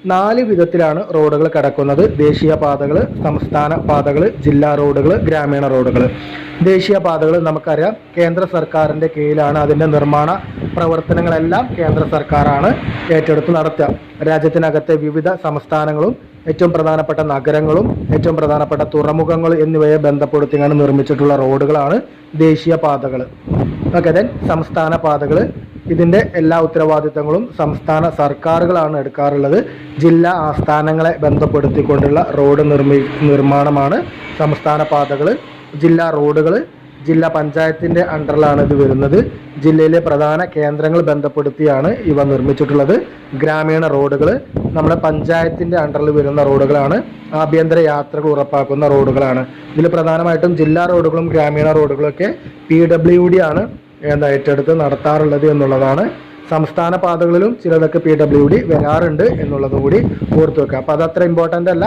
4 വിധത്തിലാണ് റോഡുകൾ കിടക്കുന്നത്. ദേശീയ പാതകൾ, സംസ്ഥാന പാതകൾ, ജില്ലാ റോഡുകൾ, ഗ്രാമീണ റോഡുകൾ. ദേശീയ പാതകൾ നമുക്കറിയാം കേന്ദ്ര സർക്കാരിൻ്റെ കീഴിലാണ്. അതിൻ്റെ നിർമ്മാണ പ്രവർത്തനങ്ങളെല്ലാം കേന്ദ്ര സർക്കാരാണ് ഏറ്റെടുത്ത് നടത്തുക. രാജ്യത്തിനകത്തെ വിവിധ സംസ്ഥാനങ്ങളും ഏറ്റവും പ്രധാനപ്പെട്ട നഗരങ്ങളും ഏറ്റവും പ്രധാനപ്പെട്ട തുറമുഖങ്ങൾ എന്നിവയെ ബന്ധപ്പെടുത്തിയാണ് നിർമ്മിച്ചിട്ടുള്ള റോഡുകളാണ് ദേശീയ പാതകൾ. ഓക്കെ, ദെൻ സംസ്ഥാന പാതകൾ, ഇതിൻ്റെ എല്ലാ ഉത്തരവാദിത്തങ്ങളും സംസ്ഥാന സർക്കാരുകളാണ് എടുക്കാറുള്ളത്. ജില്ലാ ആസ്ഥാനങ്ങളെ ബന്ധപ്പെടുത്തിക്കൊണ്ടുള്ള റോഡ് നിർമ്മാണമാണ് സംസ്ഥാന പാതകൾ. ജില്ലാ റോഡുകൾ ജില്ലാ പഞ്ചായത്തിൻ്റെ അണ്ടറിലാണ് ഇത് വരുന്നത്. ജില്ലയിലെ പ്രധാന കേന്ദ്രങ്ങൾ ബന്ധപ്പെടുത്തിയാണ് ഇവ നിർമ്മിച്ചിട്ടുള്ളത്. ഗ്രാമീണ റോഡുകൾ നമ്മുടെ പഞ്ചായത്തിൻ്റെ അണ്ടറിൽ വരുന്ന റോഡുകളാണ്. ആഭ്യന്തര യാത്രകൾ ഉറപ്പാക്കുന്ന റോഡുകളാണ്. ഇതിൽ പ്രധാനമായിട്ടും ജില്ലാ റോഡുകളും ഗ്രാമീണ റോഡുകളൊക്കെ PWD ആണ് ഏറ്റെടുത്ത് നടത്താറുള്ളത് എന്നുള്ളതാണ്. സംസ്ഥാന പാതകളിലും ചിലതൊക്കെ PWD വരാറുണ്ട് എന്നുള്ളതും കൂടി ഓർത്തു വെക്കുക. അപ്പോൾ അതത്ര ഇമ്പോർട്ടൻ്റ് അല്ല.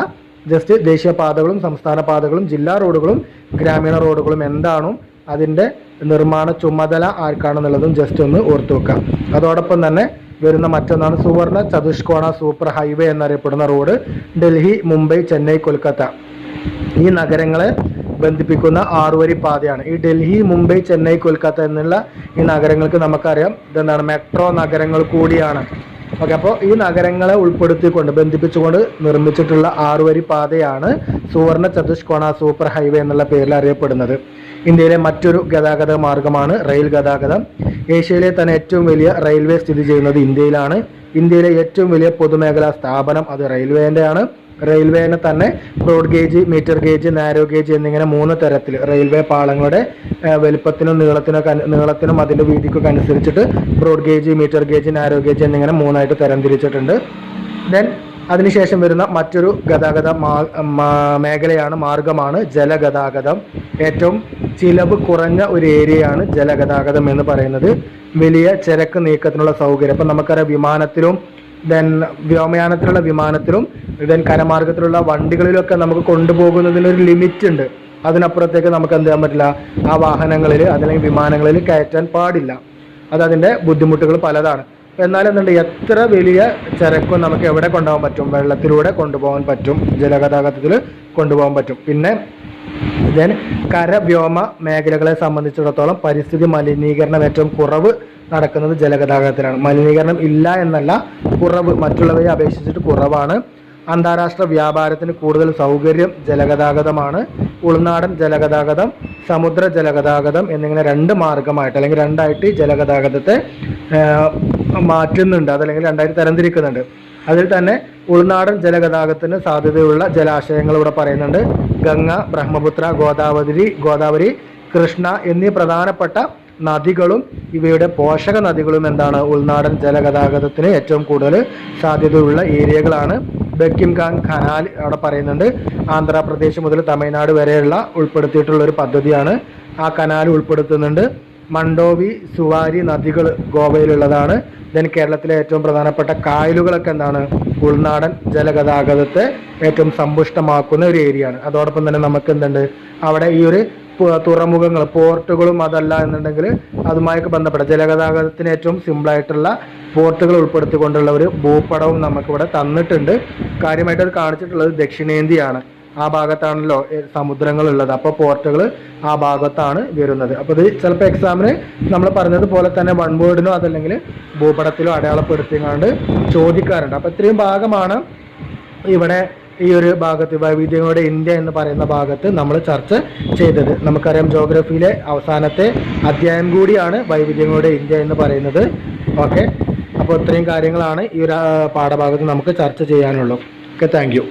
ജസ്റ്റ് ദേശീയ പാതകളും സംസ്ഥാന പാതകളും ജില്ലാ റോഡുകളും ഗ്രാമീണ റോഡുകളും എന്താണോ അതിൻ്റെ നിർമ്മാണ ചുമതല ആർക്കാണെന്നുള്ളതും ജസ്റ്റ് ഒന്ന് ഓർത്തു വെക്കാം. അതോടൊപ്പം തന്നെ വരുന്ന മറ്റൊന്നാണ് സുവർണ ചതുഷ്കോണ സൂപ്പർ ഹൈവേ എന്നറിയപ്പെടുന്ന റോഡ്. ഡൽഹി, മുംബൈ, ചെന്നൈ, കൊൽക്കത്ത ഈ നഗരങ്ങളെ ബന്ധിപ്പിക്കുന്ന 6 വരി പാതയാണ്. ഈ ഡൽഹി, മുംബൈ, ചെന്നൈ, കൊൽക്കത്ത എന്നുള്ള ഈ നഗരങ്ങൾക്ക് നമുക്കറിയാം ഇതെന്താണ് മെട്രോ നഗരങ്ങൾ കൂടിയാണ്. ഓക്കെ, അപ്പോൾ ഈ നഗരങ്ങളെ ഉൾപ്പെടുത്തിക്കൊണ്ട് ബന്ധിപ്പിച്ചുകൊണ്ട് നിർമ്മിച്ചിട്ടുള്ള 6 വരി പാതയാണ് സുവർണ ചതുഷ്കോണ സൂപ്പർ ഹൈവേ എന്നുള്ള പേരിൽ അറിയപ്പെടുന്നത്. ഇന്ത്യയിലെ മറ്റൊരു ഗതാഗത മാർഗമാണ് റെയിൽ ഗതാഗതം. ഏഷ്യയിലെ തന്നെ ഏറ്റവും വലിയ റെയിൽവേ സ്ഥിതി ചെയ്യുന്നത് ഇന്ത്യയിലാണ്. ഇന്ത്യയിലെ ഏറ്റവും വലിയ പൊതുമേഖലാ സ്ഥാപനം അത് റെയിൽവേൻ്റെയാണ്. റെയിൽവേനെ തന്നെ broad gauge, metre gauge, narrow gauge എന്നിങ്ങനെ 3 തരത്തിൽ റെയിൽവേ പാളങ്ങളുടെ വലുപ്പത്തിനും നീളത്തിനും അതിൻ്റെ വീതിക്കൊക്കെ അനുസരിച്ചിട്ട് broad gauge, metre gauge, narrow gauge എന്നിങ്ങനെ 3ആയിട്ട് തരംതിരിച്ചിട്ടുണ്ട്. ദെൻ അതിനുശേഷം വരുന്ന മറ്റൊരു ഗതാഗത മാർഗമാണ് ജലഗതാഗതം. ഏറ്റവും ചിലവ് കുറഞ്ഞ ഒരു ഏരിയയാണ് ജലഗതാഗതം എന്ന് പറയുന്നത്. വലിയ ചരക്ക് നീക്കത്തിനുള്ള സൗകര്യം, അപ്പം നമുക്കറിയാം വിമാനത്തിലും ദെൻ വ്യോമയാനത്തിലുള്ള വിമാനത്തിലും ദെൻ കരമാർഗത്തിലുള്ള വണ്ടികളിലൊക്കെ നമുക്ക് കൊണ്ടുപോകുന്നതിനൊരു ലിമിറ്റ് ഉണ്ട്. അതിനപ്പുറത്തേക്ക് നമുക്ക് എന്ത് ചെയ്യാൻ പറ്റില്ല, ആ വാഹനങ്ങളിൽ അല്ലെങ്കിൽ വിമാനങ്ങളിൽ കയറ്റാൻ പാടില്ല. അതതിൻ്റെ ബുദ്ധിമുട്ടുകൾ പലതാണ്. എന്നാൽ എന്തുണ്ട്, എത്ര വലിയ ചരക്കും നമുക്ക് എവിടെ കൊണ്ടുപോകാൻ പറ്റും? വെള്ളത്തിലൂടെ കൊണ്ടുപോകാൻ പറ്റും, ജലഗതാഗതത്തിൽ കൊണ്ടുപോകാൻ പറ്റും. പിന്നെ ദെൻ കര-വ്യോമ മേഖലകളെ സംബന്ധിച്ചിടത്തോളം പരിസ്ഥിതി മലിനീകരണം ഏറ്റവും കുറവ് നടക്കുന്നത് ജലഗതാഗതത്തിലാണ്. മലിനീകരണം ഇല്ല എന്നല്ല, കുറവ്, മറ്റുള്ളവയെ അപേക്ഷിച്ചിട്ട് കുറവാണ്. അന്താരാഷ്ട്ര വ്യാപാരത്തിന് കൂടുതൽ സൗകര്യം ജലഗതാഗതമാണ്. ഉൾനാടൻ ജലഗതാഗതം, സമുദ്ര ജലഗതാഗതം എന്നിങ്ങനെ രണ്ട് മാർഗമായിട്ട് അല്ലെങ്കിൽ രണ്ടായിട്ട് ജലഗതാഗതത്തെ മാറ്റുന്നുണ്ട്, അതല്ലെങ്കിൽ രണ്ടായിട്ട് തരംതിരിക്കുന്നുണ്ട്. അതിൽ തന്നെ ഉൾനാടൻ ജലഗതാഗതത്തിന് സാധ്യതയുള്ള ജലാശയങ്ങൾ ഇവിടെ പറയുന്നുണ്ട്. ഗംഗ, ബ്രഹ്മപുത്ര, ഗോദാവരി, കൃഷ്ണ എന്നീ പ്രധാനപ്പെട്ട നദികളും ഇവയുടെ പോഷക നദികളും എന്താണ് ഉൾനാടൻ ജലഗതാഗതത്തിന് ഏറ്റവും കൂടുതൽ സാധ്യതയുള്ള ഏരിയകളാണ്. ബക്കിംഗ്ഹാം കനാൽ അവിടെ പറയുന്നുണ്ട്. ആന്ധ്രാപ്രദേശ് മുതൽ തമിഴ്നാട് വരെയുള്ള ഉൾപ്പെടുത്തിയിട്ടുള്ള ഒരു പദ്ധതിയാണ്. ആ കനാൽ ഉൾപ്പെടുത്തുന്നുണ്ട്. മണ്ടോവി, സുവാരി നദികൾ ഗോവയിലുള്ളതാണ്. ദെൻ കേരളത്തിലെ ഏറ്റവും പ്രധാനപ്പെട്ട കായലുകളൊക്കെ എന്താണ് ഉൾനാടൻ ജലഗതാഗതത്തെ ഏറ്റവും സമ്പുഷ്ടമാക്കുന്ന ഒരു ഏരിയയാണ്. അതോടൊപ്പം തന്നെ നമുക്ക് എന്തുണ്ട് അവിടെ ഈ ഒരു തുറമുഖങ്ങൾ, പോർട്ടുകളും അതല്ല എന്നുണ്ടെങ്കിൽ അതുമായി ബന്ധപ്പെട്ട ജലഗതാഗതത്തിന് ഏറ്റവും സിമ്പിളായിട്ടുള്ള പോർട്ടുകൾ ഉൾപ്പെടുത്തിക്കൊണ്ടുള്ള ഒരു ഭൂപടവും നമുക്കിവിടെ തന്നിട്ടുണ്ട്. കാര്യമായിട്ട് അത് കാണിച്ചിട്ടുള്ളത് ദക്ഷിണേന്ത്യയാണ്. ആ ഭാഗത്താണല്ലോ സമുദ്രങ്ങൾ ഉള്ളത്. അപ്പോൾ പോർട്ടുകൾ ആ ഭാഗത്താണ് വരുന്നത്. അപ്പോൾ ഇത് ചിലപ്പോൾ എക്സാമിന് നമ്മൾ പറഞ്ഞതുപോലെ തന്നെ വൺ വേർഡിനോ അതല്ലെങ്കിൽ ഭൂപടത്തിലോ അടയാളപ്പെടുത്തിക്കൊണ്ട് ചോദിക്കാറുണ്ട്. അപ്പോൾ ഇത്രയും ഭാഗമാണ് ഇവിടെ ഈ ഒരു ഭാഗത്ത് വൈവിധ്യങ്ങളുടെ ഇന്ത്യ എന്ന് പറയുന്ന ഭാഗത്ത് നമ്മൾ ചർച്ച ചെയ്തത്. നമുക്കറിയാം ജോഗ്രഫിയിലെ അവസാനത്തെ അധ്യായം കൂടിയാണ് വൈവിധ്യങ്ങളുടെ ഇന്ത്യ എന്ന് പറയുന്നത്. ഓക്കെ, അപ്പോൾ ഇത്രയും കാര്യങ്ങളാണ് ഈ ഒരു പാഠഭാഗത്ത് നമുക്ക് ചർച്ച ചെയ്യാനുള്ളൂ. Okay, thank you.